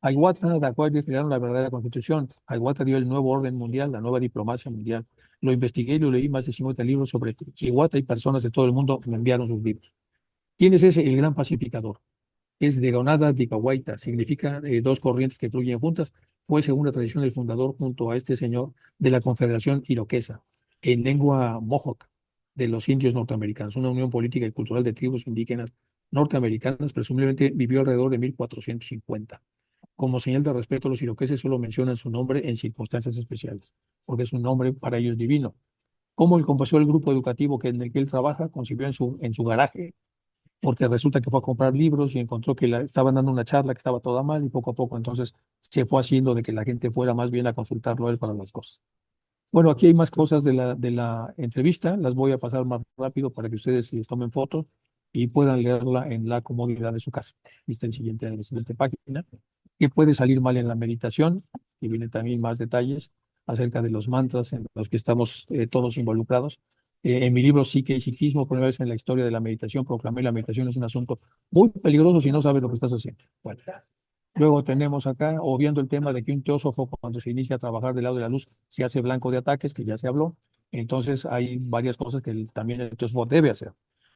A: Hiawatha de Acuario crearon la verdadera constitución. Hiawatha dio el nuevo orden mundial, la nueva diplomacia mundial. Lo investigué y lo leí más de 50 libros sobre Hiawatha y personas de todo el mundo me enviaron sus libros. ¿Quién es ese? El gran pacificador. Es de Gonada Dicahuaita, significa dos corrientes que fluyen juntas. Fue, según la tradición, el fundador junto a este señor de la Confederación Iroquesa, en lengua Mohawk, de los indios norteamericanos, una unión política y cultural de tribus indígenas norteamericanas, presumiblemente vivió alrededor de 1450. Como señal de respeto, los iroqueses solo mencionan su nombre en circunstancias especiales, porque es un nombre para ellos divino. Como el compasó el grupo educativo en el que él trabaja, concibió en su garaje, porque resulta que fue a comprar libros y encontró que estaban dando una charla que estaba toda mal y poco a poco entonces se fue haciendo de que la gente fuera más bien a consultarlo a él para las cosas. Bueno, aquí hay más cosas de la entrevista, las voy a pasar más rápido para que ustedes tomen fotos y puedan leerla en la comodidad de su casa. Vista en la siguiente página. ¿Qué puede salir mal en la meditación? Y vienen también más detalles acerca de los mantras en los que estamos todos involucrados. En mi libro Psique y Psiquismo, primera vez en la historia de la meditación, proclamé la meditación es un asunto muy peligroso si no sabes lo que estás haciendo. Bueno, Luego tenemos acá, o viendo el tema de que un teósofo cuando se inicia a trabajar del lado de la luz se hace blanco de ataques, que ya se habló. Entonces hay varias cosas que también el teósofo debe hacer.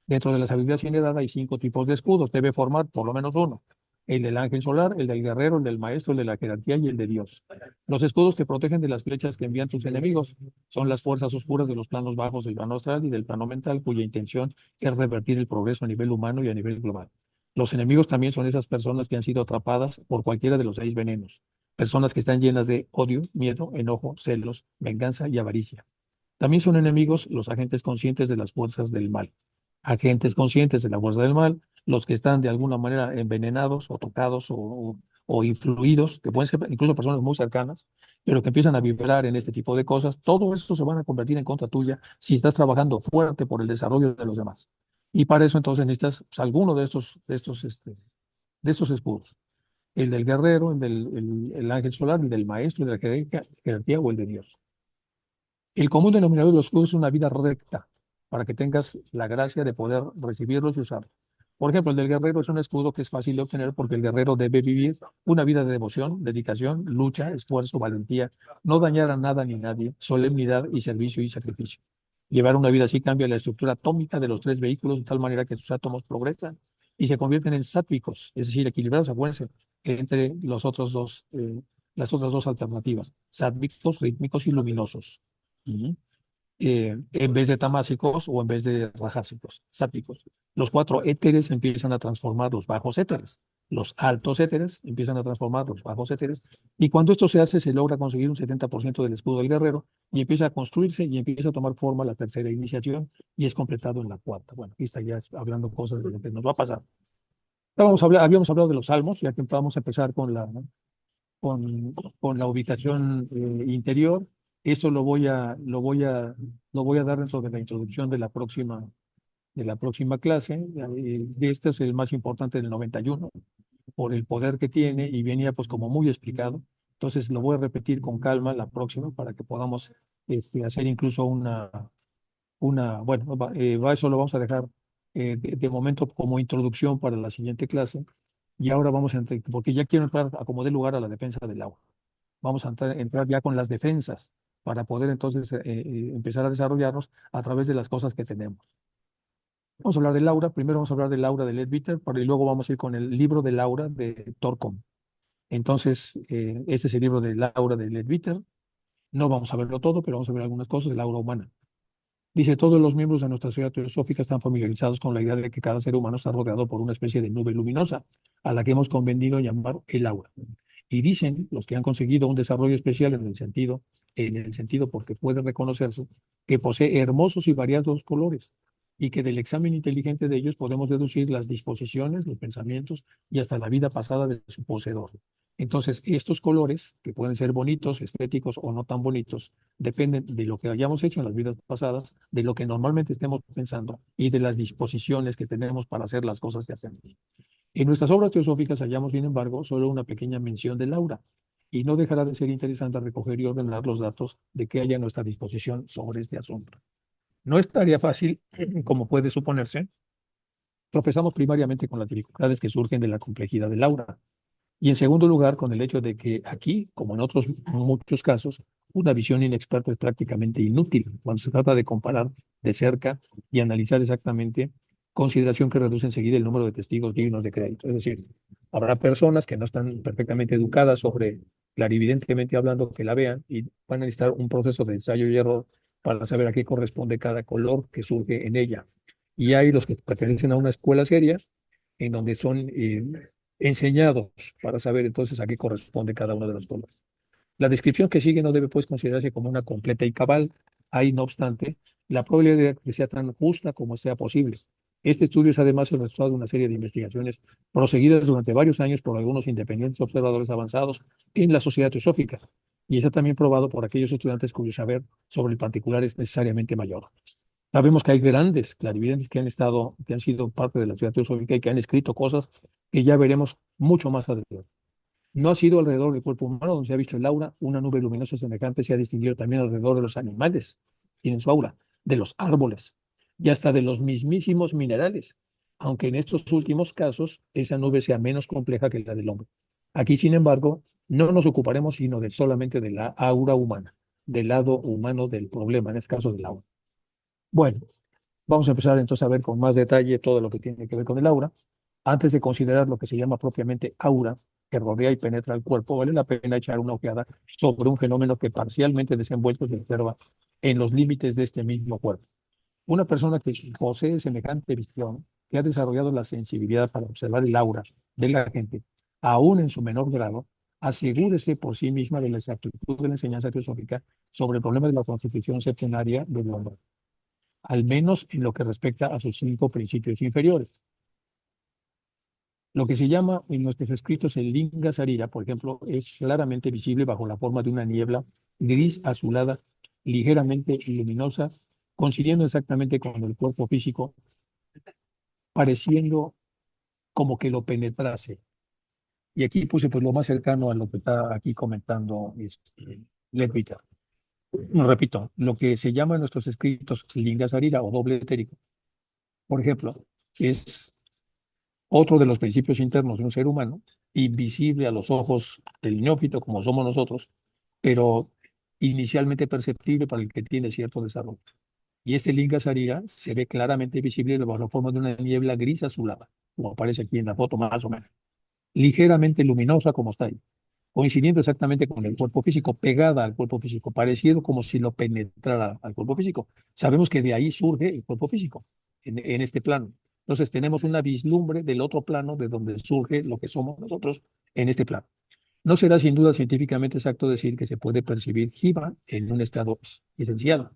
A: Dentro de la sabiduría sin edad hay 5 tipos de escudos, debe formar por lo menos uno. El del ángel solar, el del guerrero, el del maestro, el de la jerarquía y el de Dios. Los escudos te protegen de las flechas que envían tus enemigos. Son las fuerzas oscuras de los planos bajos del plano astral y del plano mental, cuya intención es revertir el progreso a nivel humano y a nivel global. Los enemigos también son esas personas que han sido atrapadas por cualquiera de los 6 venenos. Personas que están llenas de odio, miedo, enojo, celos, venganza y avaricia. También son enemigos los agentes conscientes de las fuerzas del mal. Agentes conscientes de la fuerza del mal, los que están de alguna manera envenenados o tocados o influidos, que pueden ser incluso personas muy cercanas, pero que empiezan a vibrar en este tipo de cosas, todo eso se van a convertir en contra tuya si estás trabajando fuerte por el desarrollo de los demás. Y para eso entonces necesitas pues, alguno de estos escudos. El del guerrero, el ángel solar, el del maestro, el de la jerarquía o el de Dios. El común denominador de los escudos es una vida recta, para que tengas la gracia de poder recibirlos y usarlos. Por ejemplo, el del guerrero es un escudo que es fácil de obtener porque el guerrero debe vivir una vida de devoción, dedicación, lucha, esfuerzo, valentía, no dañar a nada ni nadie, solemnidad y servicio y sacrificio. Llevar una vida así cambia la estructura atómica de los 3 vehículos de tal manera que sus átomos progresan y se convierten en sáttvicos, es decir, equilibrados, acuérdense, entre las otras dos alternativas, sáttvicos, rítmicos y luminosos. Ujú. En vez de tamásicos o en vez de rajásicos, sápicos. Los 4 éteres empiezan a transformar los bajos éteres. Los altos éteres empiezan a transformar los bajos éteres. Y cuando esto se hace, se logra conseguir un 70% del escudo del guerrero y empieza a construirse y empieza a tomar forma la tercera iniciación y es completado en la cuarta. Bueno, aquí está ya hablando cosas de lo que nos va a pasar. Habíamos hablado de los salmos, ya que vamos a empezar con, con la ubicación interior. Esto lo voy a dar dentro de la introducción de la próxima clase. Este es el más importante del 91 por el poder que tiene y venía pues como muy explicado. Entonces lo voy a repetir con calma la próxima para que podamos hacer incluso bueno, eso lo vamos a dejar de momento como introducción para la siguiente clase. Y ahora vamos a entrar, porque ya quiero entrar a como dé lugar a la defensa del agua. Vamos a entrar ya con las defensas para poder entonces empezar a desarrollarnos a través de las cosas que tenemos. Vamos a hablar de Laura, primero vamos a hablar de Laura de Leadbeater, y luego vamos a ir con el libro de Laura de Torcom. Entonces, este es el libro de Laura de Leadbeater. No vamos a verlo todo, pero vamos a ver algunas cosas de la aura humana. Dice, todos los miembros de nuestra sociedad teosófica están familiarizados con la idea de que cada ser humano está rodeado por una especie de nube luminosa, a la que hemos convenido llamar el aura. Y dicen los que han conseguido un desarrollo especial en el sentido porque puede reconocerse, que posee hermosos y variados colores, y que del examen inteligente de ellos podemos deducir las disposiciones, los pensamientos y hasta la vida pasada de su poseedor. Entonces, estos colores, que pueden ser bonitos, estéticos o no tan bonitos, dependen de lo que hayamos hecho en las vidas pasadas, de lo que normalmente estemos pensando y de las disposiciones que tenemos para hacer las cosas que hacemos. En nuestras obras teosóficas hallamos, sin embargo, solo una pequeña mención del aura, y no dejará de ser interesante recoger y ordenar los datos de que haya a nuestra disposición sobre este asunto. No es tarea fácil, como puede suponerse. Tropezamos primariamente con las dificultades que surgen de la complejidad del aura. Y en segundo lugar, con el hecho de que aquí, como en otros muchos casos, una visión inexperta es prácticamente inútil cuando se trata de comparar de cerca y analizar exactamente, consideración que reduce enseguida el número de testigos dignos de crédito. Es decir, habrá personas que no están perfectamente educadas sobre, clarividentemente hablando, que la vean y van a necesitar un proceso de ensayo y error para saber a qué corresponde cada color que surge en ella. Y hay los que pertenecen a una escuela seria en donde son enseñados para saber entonces a qué corresponde cada uno de los colores. La descripción que sigue no debe pues considerarse como una completa y cabal. Hay, no obstante, la probabilidad de que sea tan justa como sea posible. Este estudio es además el resultado de una serie de investigaciones proseguidas durante varios años por algunos independientes observadores avanzados en la sociedad teosófica, y está también probado por aquellos estudiantes cuyo saber sobre el particular es necesariamente mayor. Sabemos que hay grandes clarividentes que han sido parte de la sociedad teosófica y que han escrito cosas que ya veremos mucho más adelante. No ha sido alrededor del cuerpo humano donde se ha visto el aura, una nube luminosa semejante se ha distinguido también alrededor de los animales, tienen su aura, de los árboles y hasta de los mismísimos minerales, aunque en estos últimos casos esa nube sea menos compleja que la del hombre. Aquí, sin embargo, no nos ocuparemos sino de solamente de la aura humana, del lado humano del problema, en este caso del aura. Bueno, vamos a empezar entonces a ver con más detalle todo lo que tiene que ver con el aura. Antes de considerar lo que se llama propiamente aura, que rodea y penetra el cuerpo, vale la pena echar una ojeada sobre un fenómeno que parcialmente desenvuelto se observa en los límites de este mismo cuerpo. Una persona que posee semejante visión, que ha desarrollado la sensibilidad para observar el aura de la gente, aún en su menor grado, asegúrese por sí misma de la exactitud de la enseñanza teosófica sobre el problema de la constitución septenaria del hombre, al menos en lo que respecta a sus 5 principios inferiores. Lo que se llama en nuestros escritos el Linga Sarira, por ejemplo, es claramente visible bajo la forma de una niebla gris azulada, ligeramente luminosa, coincidiendo exactamente con el cuerpo físico, pareciendo como que lo penetrase. Y aquí puse pues lo más cercano a lo que está aquí comentando Leadbeater. Repito, lo que se llama en nuestros escritos Linga Sarira o doble etérico, por ejemplo, es otro de los principios internos de un ser humano, invisible a los ojos del neófito como somos nosotros, pero inicialmente perceptible para el que tiene cierto desarrollo. Y este Linga Sarira se ve claramente visible bajo la forma de una niebla gris azulada, como aparece aquí en la foto más o menos, ligeramente luminosa como está ahí, coincidiendo exactamente con el cuerpo físico, pegada al cuerpo físico, parecido como si lo penetrara al cuerpo físico. Sabemos que de ahí surge el cuerpo físico, en este plano. Entonces tenemos una vislumbre del otro plano de donde surge lo que somos nosotros en este plano. No será sin duda científicamente exacto decir que se puede percibir Jiva en un estado esencial,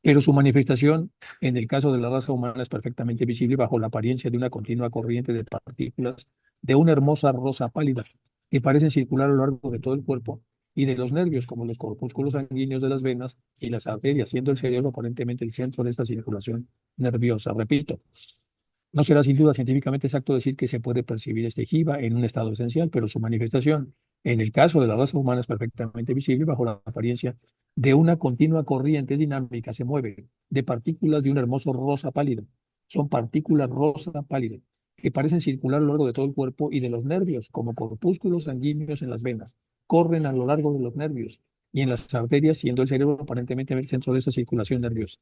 A: pero su manifestación en el caso de la raza humana es perfectamente visible bajo la apariencia de una continua corriente de partículas de una hermosa rosa pálida que parecen circular a lo largo de todo el cuerpo y de los nervios, como los corpúsculos sanguíneos de las venas y las arterias, siendo el cerebro aparentemente el centro de esta circulación nerviosa. Repito, no será sin duda científicamente exacto decir que se puede percibir este jiva en un estado esencial, pero su manifestación en el caso de la raza humana es perfectamente visible bajo la apariencia de una continua corriente dinámica, se mueve de partículas de un hermoso rosa pálido. Son partículas rosa pálido que parecen circular a lo largo de todo el cuerpo y de los nervios, como corpúsculos sanguíneos en las venas. Corren a lo largo de los nervios y en las arterias, siendo el cerebro aparentemente el centro de esa circulación nerviosa.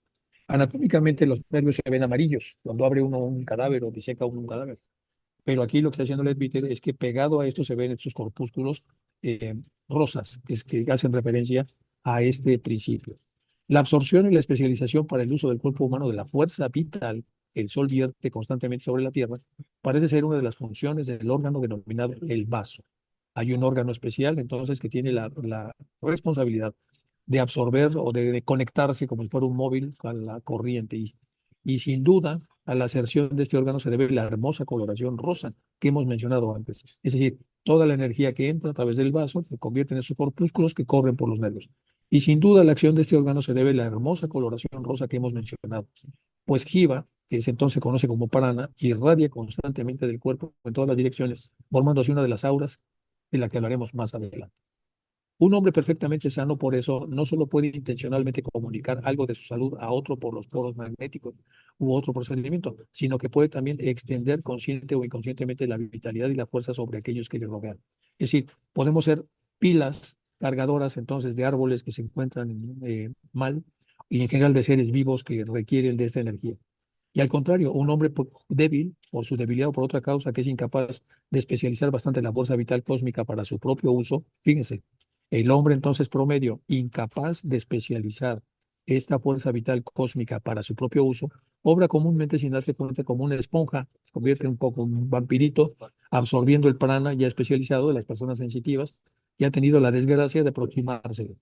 A: Anatómicamente los nervios se ven amarillos cuando abre uno un cadáver o diseca uno un cadáver. Pero aquí lo que está haciendo Leadbeater es que pegado a esto se ven estos corpúsculos eh, rosas, que hacen referencia a este principio. La absorción y la especialización para el uso del cuerpo humano de la fuerza vital que el Sol vierte constantemente sobre la Tierra parece ser una de las funciones del órgano denominado el vaso. Hay un órgano especial entonces que tiene la responsabilidad de absorber o de conectarse como si fuera un móvil a la corriente. Y sin duda, a la aserción de este órgano se debe la hermosa coloración rosa que hemos mencionado antes. Es decir, toda la energía que entra a través del vaso se convierte en esos corpúsculos que corren por los nervios. Y sin duda, a la acción de este órgano se debe la hermosa coloración rosa que hemos mencionado. Pues Jiva, que entonces se conoce como prana, irradia constantemente del cuerpo en todas las direcciones, formando así una de las auras de la que hablaremos más adelante. Un hombre perfectamente sano, por eso, no solo puede intencionalmente comunicar algo de su salud a otro por los poros magnéticos u otro procedimiento, sino que puede también extender consciente o inconscientemente la vitalidad y la fuerza sobre aquellos que le rodean. Es decir, podemos ser pilas cargadoras entonces de árboles que se encuentran mal y en general de seres vivos que requieren de esta energía. Y al contrario, un hombre débil, por su debilidad o por otra causa, que es incapaz de especializar bastante la fuerza vital cósmica para su propio uso, fíjense, el hombre entonces promedio, incapaz de especializar esta fuerza vital cósmica para su propio uso, obra comúnmente sin darse cuenta como una esponja, se convierte un poco en un vampirito, absorbiendo el prana ya especializado de las personas sensitivas y ha tenido la desgracia de aproximarse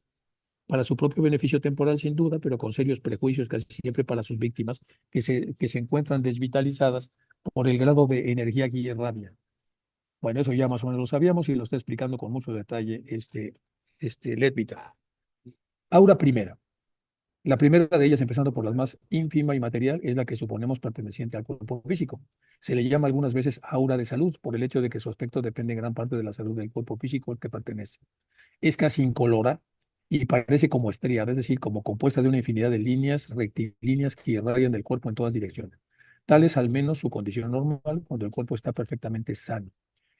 A: para su propio beneficio temporal sin duda, pero con serios prejuicios casi siempre para sus víctimas que se encuentran desvitalizadas por el grado de energía que irradia. Bueno, eso ya más o menos lo sabíamos y lo está explicando con mucho detalle Leadbeater. Aura primera. La primera de ellas, empezando por las más ínfima y material, es la que suponemos perteneciente al cuerpo físico. Se le llama algunas veces aura de salud por el hecho de que su aspecto depende en gran parte de la salud del cuerpo físico al que pertenece. Es casi incolora y parece como estriada, es decir, como compuesta de una infinidad de líneas rectilíneas que irradian del cuerpo en todas direcciones. Tal es al menos su condición normal cuando el cuerpo está perfectamente sano.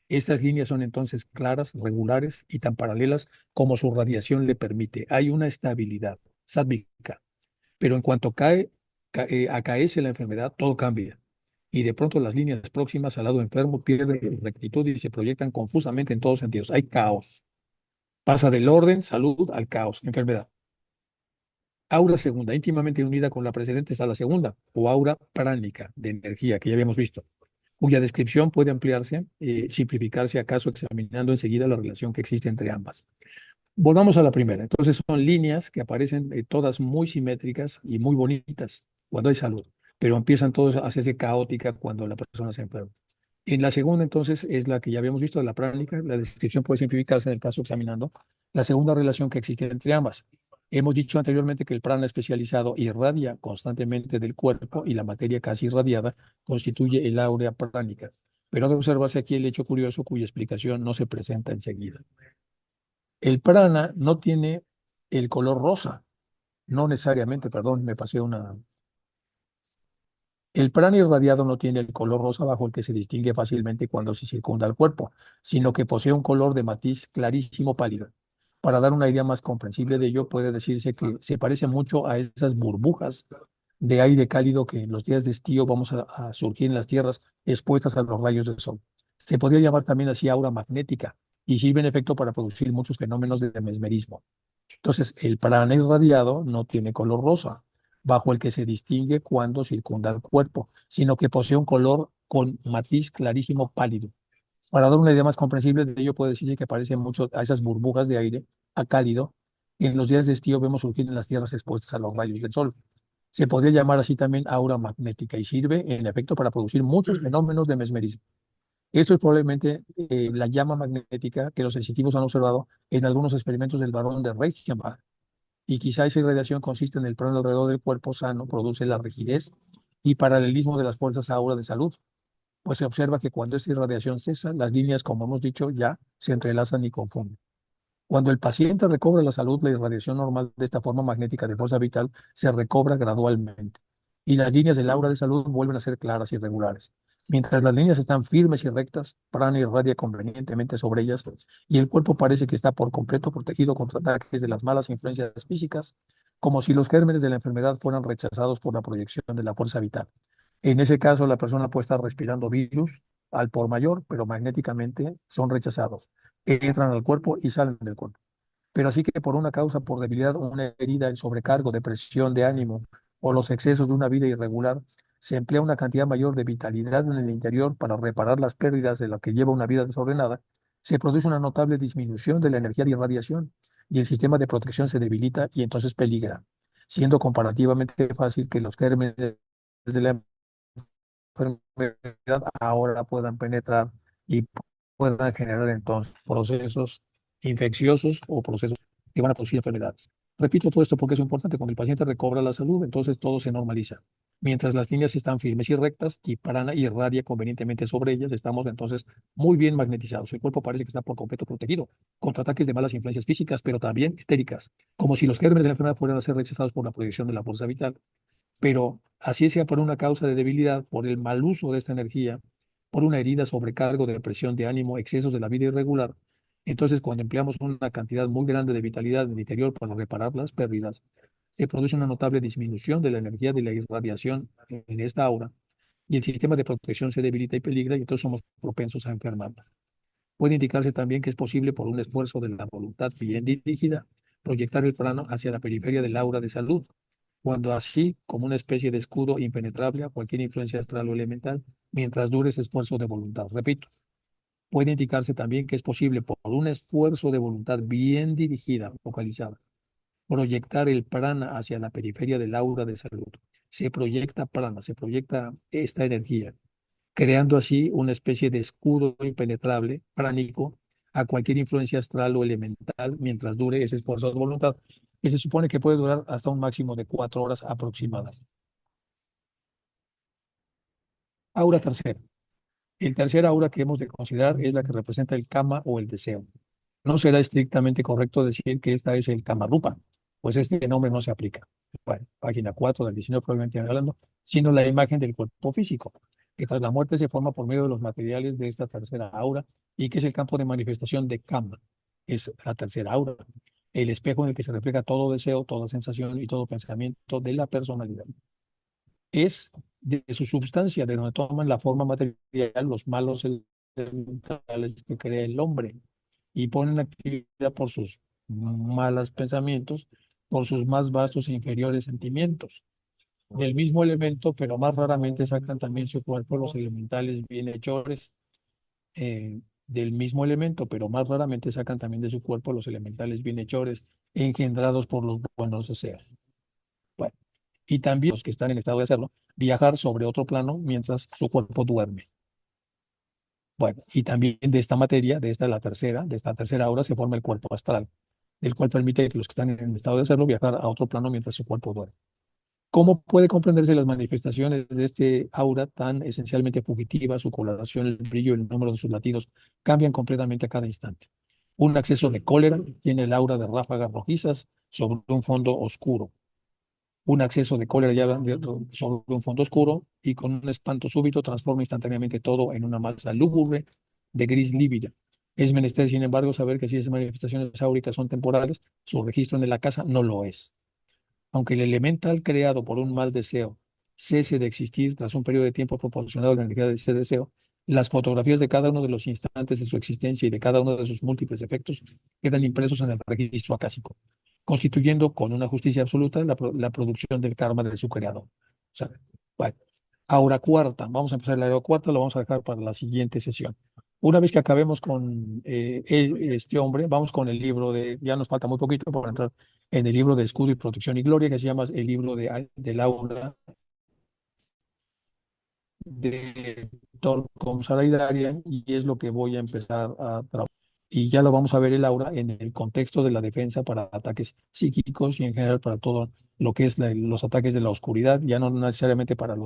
A: Estas líneas son entonces claras, regulares y tan paralelas como su radiación le permite. Hay una estabilidad sádvica, pero en cuanto acaece la enfermedad, todo cambia. Y de pronto las líneas próximas al lado enfermo pierden rectitud y se proyectan confusamente en todos sentidos. Hay caos. Pasa del orden, salud, al caos, enfermedad. Aura segunda, íntimamente unida con la precedente, está la segunda, o aura pránica, de energía, que ya habíamos visto, cuya descripción puede ampliarse, simplificarse acaso examinando enseguida la relación que existe entre ambas. Volvamos a la primera. Entonces son líneas que aparecen todas muy simétricas y muy bonitas cuando hay salud, pero empiezan todas a hacerse caótica cuando la persona se enferma. En la segunda, entonces, es la que ya habíamos visto, la pránica. La descripción puede simplificarse en el caso examinando la segunda relación que existe entre ambas. Hemos dicho anteriormente que el prana especializado irradia constantemente del cuerpo y la materia casi irradiada constituye el áurea pránica. Pero ha de observarse aquí el hecho curioso cuya explicación no se presenta enseguida. El prana no tiene el color rosa, no necesariamente, perdón, me pasé una. El prana irradiado no tiene el color rosa bajo el que se distingue fácilmente cuando se circunda el cuerpo, sino que posee un color de matiz clarísimo pálido. Para dar una idea más comprensible de ello, puede decirse que se parece mucho a esas burbujas de aire cálido que en los días de estío vamos a surgir en las tierras expuestas a los rayos del sol. Se podría llamar también así aura magnética y sirve en efecto para producir muchos fenómenos de mesmerismo. Entonces, el prana irradiado no tiene color rosa, bajo el que se distingue cuando circunda el cuerpo, sino que posee un color con matiz clarísimo pálido. Para dar una idea más comprensible de ello, puede decirse que parece mucho a esas burbujas de aire a cálido que en los días de estío vemos surgir en las tierras expuestas a los rayos del sol. Se podría llamar así también aura magnética y sirve, en efecto, para producir muchos fenómenos de mesmerismo. Esto es probablemente la llama magnética que los sensitivos han observado en algunos experimentos del barón de Reichenbach. Y quizá esa irradiación consiste en el plano alrededor del cuerpo sano, produce la rigidez y paralelismo de las fuerzas aura de salud, pues se observa que cuando esta irradiación cesa, las líneas, como hemos dicho, ya se entrelazan y confunden. Cuando el paciente recobra la salud, la irradiación normal de esta forma magnética de fuerza vital se recobra gradualmente y las líneas del aura de salud vuelven a ser claras y regulares. Mientras las líneas están firmes y rectas, prana irradia convenientemente sobre ellas y el cuerpo parece que está por completo protegido contra ataques de las malas influencias físicas, como si los gérmenes de la enfermedad fueran rechazados por la proyección de la fuerza vital. En ese caso, la persona puede estar respirando virus al por mayor, pero magnéticamente son rechazados, entran al cuerpo y salen del cuerpo. Pero así que por una causa, por debilidad, una herida, el sobrecargo, depresión de ánimo o los excesos de una vida irregular, se emplea una cantidad mayor de vitalidad en el interior para reparar las pérdidas de la que lleva una vida desordenada, se produce una notable disminución de la energía de irradiación y el sistema de protección se debilita y entonces peligra, siendo comparativamente fácil que los gérmenes de la enfermedad ahora puedan penetrar y puedan generar entonces procesos infecciosos o procesos que van a producir enfermedades. Repito todo esto porque es importante. Cuando el paciente recobra la salud, entonces todo se normaliza. Mientras las líneas están firmes y rectas y prana irradia convenientemente sobre ellas, estamos entonces muy bien magnetizados. El cuerpo parece que está por completo protegido contra ataques de malas influencias físicas, pero también etéricas, como si los gérmenes de la enfermedad fueran a ser rechazados por la proyección de la fuerza vital, pero así sea por una causa de debilidad, por el mal uso de esta energía, por una herida, sobrecargo, depresión de ánimo, excesos de la vida irregular. Entonces, cuando empleamos una cantidad muy grande de vitalidad en el interior para reparar las pérdidas, se produce una notable disminución de la energía de la irradiación en esta aura y el sistema de protección se debilita y peligra y entonces somos propensos a enfermarnos. Puede indicarse también que es posible por un esfuerzo de la voluntad bien dirigida proyectar el plano hacia la periferia del aura de salud, cuando así, como una especie de escudo impenetrable a cualquier influencia astral o elemental, mientras dure ese esfuerzo de voluntad. Repito, puede indicarse también que es posible, por un esfuerzo de voluntad bien dirigida, focalizada, proyectar el prana hacia la periferia del aura de salud. Se proyecta prana, se proyecta esta energía, creando así una especie de escudo impenetrable, pránico, a cualquier influencia astral o elemental mientras dure ese esfuerzo de voluntad, que se supone que puede durar hasta un máximo de 4 horas aproximadas. Aura tercera. El tercer aura que hemos de considerar es la que representa el kama o el deseo. No será estrictamente correcto decir que esta es el kama rupa, pues este nombre no se aplica. Bueno, página 4 del 19 probablemente hablando, sino la imagen del cuerpo físico. que tras la muerte se forma por medio de los materiales de esta tercera aura y que es el campo de manifestación de Kama, es la tercera aura, el espejo en el que se refleja todo deseo, toda sensación y todo pensamiento de la personalidad. Es de su sustancia, de donde toman la forma material los malos elementales que crea el hombre y ponen actividad por sus malos pensamientos, por sus más vastos e inferiores sentimientos. Del mismo elemento, pero más raramente sacan también su cuerpo los elementales bienhechores del mismo elemento, pero más raramente sacan también de su cuerpo los elementales bienhechores engendrados por los buenos deseos. Bueno, y también los que están en estado de hacerlo, viajar sobre otro plano mientras su cuerpo duerme. Bueno, y también de esta materia, de esta tercera aura, se forma el cuerpo astral, el cual permite que los que están en estado de hacerlo viajar a otro plano mientras su cuerpo duerme. ¿Cómo puede comprenderse las manifestaciones de este aura tan esencialmente fugitiva? Su coloración, el brillo, el número de sus latidos cambian completamente a cada instante. Un acceso de cólera tiene el aura de ráfagas rojizas sobre un fondo oscuro. Un acceso de cólera sobre un fondo oscuro y con un espanto súbito transforma instantáneamente todo en una masa lúgubre de gris lívida. Es menester, sin embargo, saber que si esas manifestaciones áuricas son temporales, su registro en la casa no lo es. Aunque el elemental creado por un mal deseo cese de existir tras un periodo de tiempo proporcionado a la energía de ese deseo, las fotografías de cada uno de los instantes de su existencia y de cada uno de sus múltiples efectos quedan impresos en el registro acásico, constituyendo con una justicia absoluta la producción del karma de su creador. O sea, bueno, aura cuarta, vamos a empezar la aura cuarta, lo vamos a dejar para la siguiente sesión. Una vez que acabemos con este hombre, vamos con el libro ya nos falta muy poquito para entrar en el libro de Escudo y Protección y Gloria, que se llama el libro de Laura de Torcom Saraidarian, y es lo que voy a empezar a trabajar. Y ya lo vamos a ver el aura en el contexto de la defensa para ataques psíquicos y en general para todo lo que es los ataques de la oscuridad, ya no necesariamente para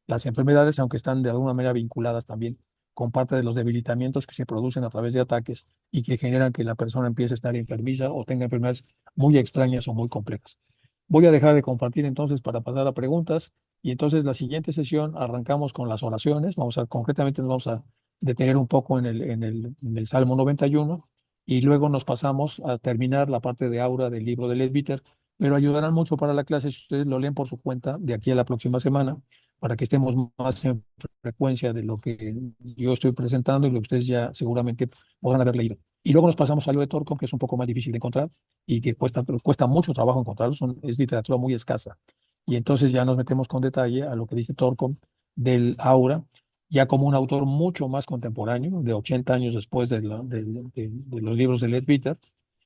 A: las enfermedades, aunque están de alguna manera vinculadas también con parte de los debilitamientos que se producen a través de ataques y que generan que la persona empiece a estar enfermiza o tenga enfermedades muy extrañas o muy complejas. Voy a dejar de compartir entonces para pasar a preguntas. Y entonces la siguiente sesión arrancamos con las oraciones. Concretamente nos vamos a detener un poco en el Salmo 91 y luego nos pasamos a terminar la parte de aura del libro de Leadbeater, pero ayudarán mucho para la clase si ustedes lo leen por su cuenta de aquí a la próxima semana para que estemos más en frecuencia de lo que yo estoy presentando y lo que ustedes ya seguramente podrán haber leído. Y luego nos pasamos a lo de Torco, que es un poco más difícil de encontrar y que cuesta mucho trabajo encontrarlo, es literatura muy escasa. Y entonces ya nos metemos con detalle a lo que dice Torkom del Aura, ya como un autor mucho más contemporáneo, de 80 años después de los libros de Leadbeater,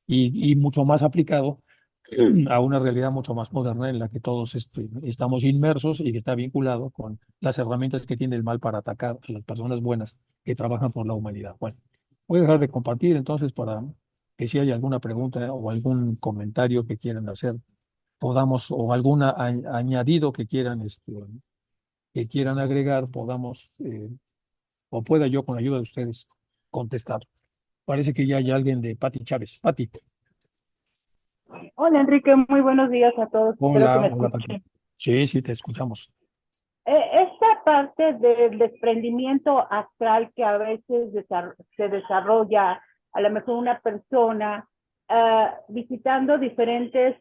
A: y mucho más aplicado a una realidad mucho más moderna en la que todos estamos inmersos y que está vinculado con las herramientas que tiene el mal para atacar a las personas buenas que trabajan por la humanidad. Bueno, voy a dejar de compartir entonces para que si hay alguna pregunta o algún comentario que quieran hacer podamos, o algún añadido que quieran agregar, podamos, o pueda yo con ayuda de ustedes contestar. Parece que ya hay alguien de Pati Chávez. Pati.
B: Hola Enrique, muy buenos días a todos, espero que
A: Hola,
B: me
A: hola Pati.
B: escuchen.
A: Sí, sí, te escuchamos.
B: Esta parte del desprendimiento astral que a veces se desarrolla, a lo mejor una persona visitando diferentes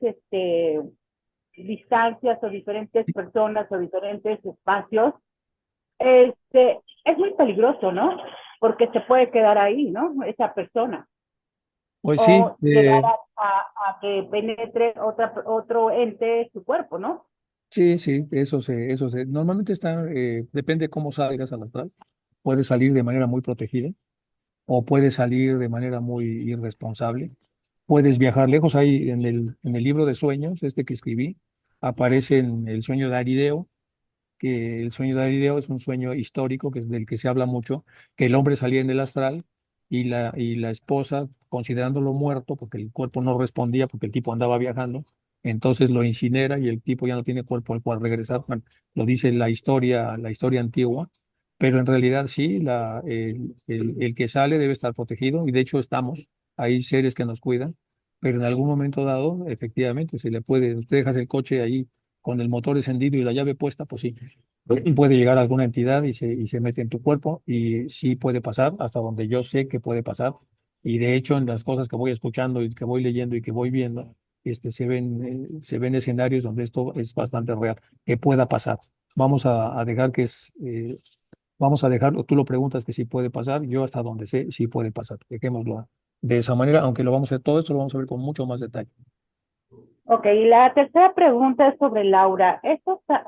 B: distancias o diferentes personas o diferentes espacios, es muy peligroso, ¿no? Porque se puede quedar ahí, ¿no? Esa persona.
A: Pues sí,
B: O llegar a que penetre otro ente su cuerpo, ¿no?
A: sí, sí, Normalmente depende cómo salgas al astral. Puedes salir de manera muy protegida o puedes salir de manera muy irresponsable. Puedes viajar lejos. Ahí en el libro de sueños, este que escribí, aparece en el sueño de Arideo, que el sueño de Arideo es un sueño histórico, que es del que se habla mucho, que el hombre salía en el astral y la esposa, considerándolo muerto, porque el cuerpo no respondía, porque el tipo andaba viajando, entonces lo incinera y el tipo ya no tiene cuerpo al cual regresar. Bueno, lo dice la historia antigua, pero en realidad sí, el que sale debe estar protegido y de hecho estamos, hay seres que nos cuidan, pero en algún momento dado, efectivamente, usted dejas el coche ahí con el motor encendido y la llave puesta, pues sí, puede llegar a alguna entidad y se mete en tu cuerpo y sí puede pasar hasta donde yo sé que puede pasar. Y de hecho, en las cosas que voy escuchando y que voy leyendo y que voy viendo, se ven escenarios donde esto es bastante real, que pueda pasar. Vamos a dejar vamos a dejarlo, tú lo preguntas que si puede pasar, yo hasta donde sé, sí puede pasar. Dejémoslo de esa manera, aunque lo vamos a ver, todo esto lo vamos a ver con mucho más detalle.
B: Ok, y la tercera pregunta es sobre Laura.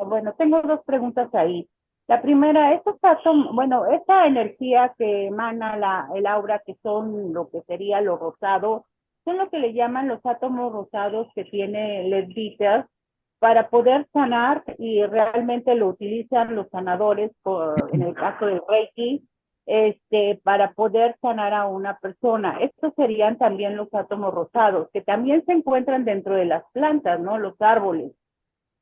B: Bueno, tengo dos preguntas ahí. La primera, estos átomos, bueno, esta energía que emana el aura, que son lo que sería lo rosado, son lo que le llaman los átomos rosados que tiene Ledbetter para poder sanar y realmente lo utilizan los sanadores, en el caso del Reiki, para poder sanar a una persona. Estos serían también los átomos rosados, que también se encuentran dentro de las plantas, ¿no? Los árboles,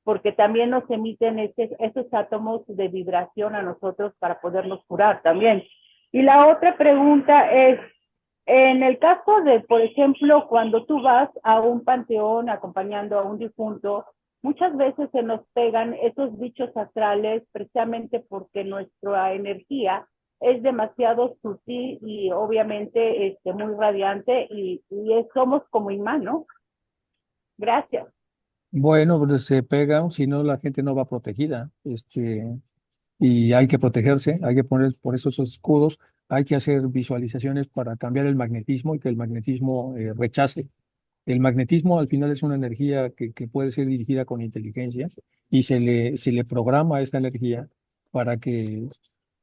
B: porque también nos emiten esos átomos de vibración a nosotros para podernos curar también. Y la otra pregunta es, en el caso de, por ejemplo, cuando tú vas a un panteón acompañando a un difunto, muchas veces se nos pegan esos bichos astrales precisamente porque nuestra energía es demasiado sutil y obviamente muy radiante somos como imán, ¿no? Gracias.
A: Bueno, pues se pega, si no la gente no va protegida, y hay que protegerse, hay que poner por eso esos escudos, hay que hacer visualizaciones para cambiar el magnetismo y que el magnetismo rechace. El magnetismo al final es una energía que puede ser dirigida con inteligencia y se le programa esta energía para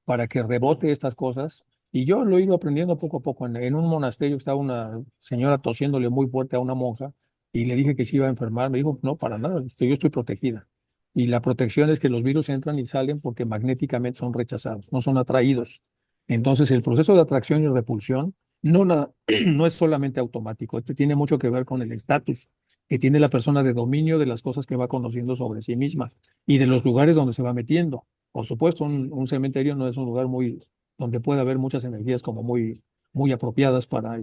A: para que rebote estas cosas. Y yo lo he ido aprendiendo poco a poco. En un monasterio estaba una señora tosiéndole muy fuerte a una monja y le dije que se iba a enfermar. Me dijo, no, para nada, yo estoy protegida. Y la protección es que los virus entran y salen porque magnéticamente son rechazados, no son atraídos. Entonces, el proceso de atracción y repulsión no es solamente automático, este tiene mucho que ver con el estatus que tiene la persona de dominio de las cosas que va conociendo sobre sí misma y de los lugares donde se va metiendo. Por supuesto, un cementerio no es un lugar donde puede haber muchas energías como muy apropiadas para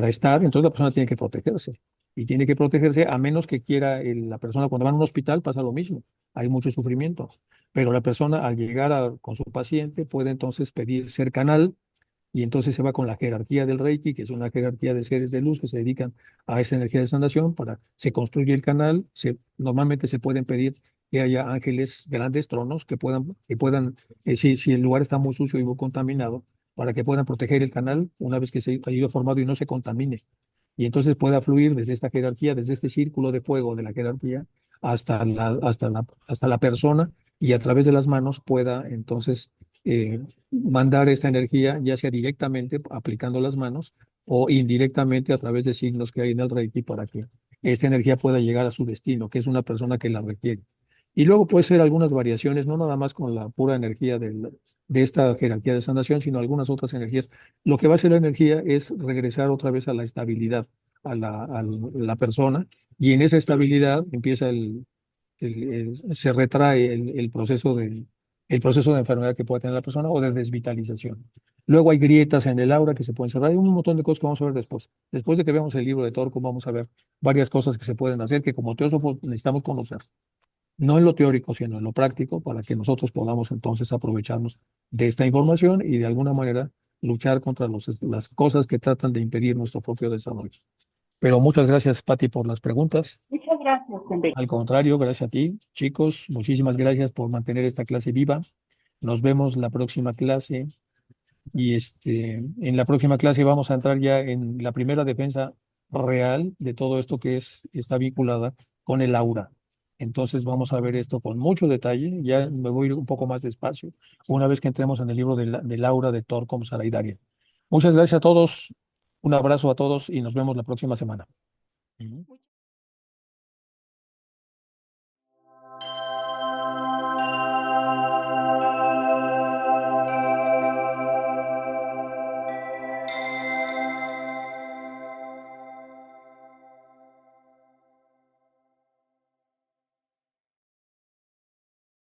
A: estar, entonces la persona tiene que protegerse. Y tiene que protegerse a menos que quiera la persona cuando va a un hospital pasa lo mismo, hay mucho sufrimiento, pero la persona al llegar con su paciente puede entonces pedir ser canal y entonces se va con la jerarquía del Reiki, que es una jerarquía de seres de luz que se dedican a esa energía de sanación, se construye el canal, normalmente se pueden pedir que haya ángeles, grandes tronos, que puedan si el lugar está muy sucio y muy contaminado, para que puedan proteger el canal una vez que se ha ido formado y no se contamine. Y entonces pueda fluir desde esta jerarquía, desde este círculo de fuego de la jerarquía, hasta la persona y a través de las manos pueda entonces mandar esta energía, ya sea directamente aplicando las manos o indirectamente a través de signos que hay en el Reiki para que esta energía pueda llegar a su destino, que es una persona que la requiere. Y luego puede ser algunas variaciones, no nada más con la pura energía de esta jerarquía de sanación, sino algunas otras energías. Lo que va a hacer la energía es regresar otra vez a la estabilidad a la persona y en esa estabilidad empieza se retrae el proceso de enfermedad que puede tener la persona o de desvitalización. Luego hay grietas en el aura que se pueden cerrar. Hay un montón de cosas que vamos a ver después. Después de que veamos el libro de Torco, vamos a ver varias cosas que se pueden hacer que como teósofos necesitamos conocer. No en lo teórico, sino en lo práctico, para que nosotros podamos entonces aprovecharnos de esta información y de alguna manera luchar contra las cosas que tratan de impedir nuestro propio desarrollo. Pero muchas gracias, Patti, por las preguntas.
B: Muchas gracias, Enrique.
A: Al contrario, gracias a ti, chicos. Muchísimas gracias por mantener esta clase viva. Nos vemos la próxima clase y en la próxima clase vamos a entrar ya en la primera defensa real de todo esto está vinculada con el aura. Entonces vamos a ver esto con mucho detalle. Ya me voy a ir un poco más despacio una vez que entremos en el libro del aura de Torkom Saraidaria. Muchas gracias a todos. Un abrazo a todos y nos vemos la próxima semana. Ujú.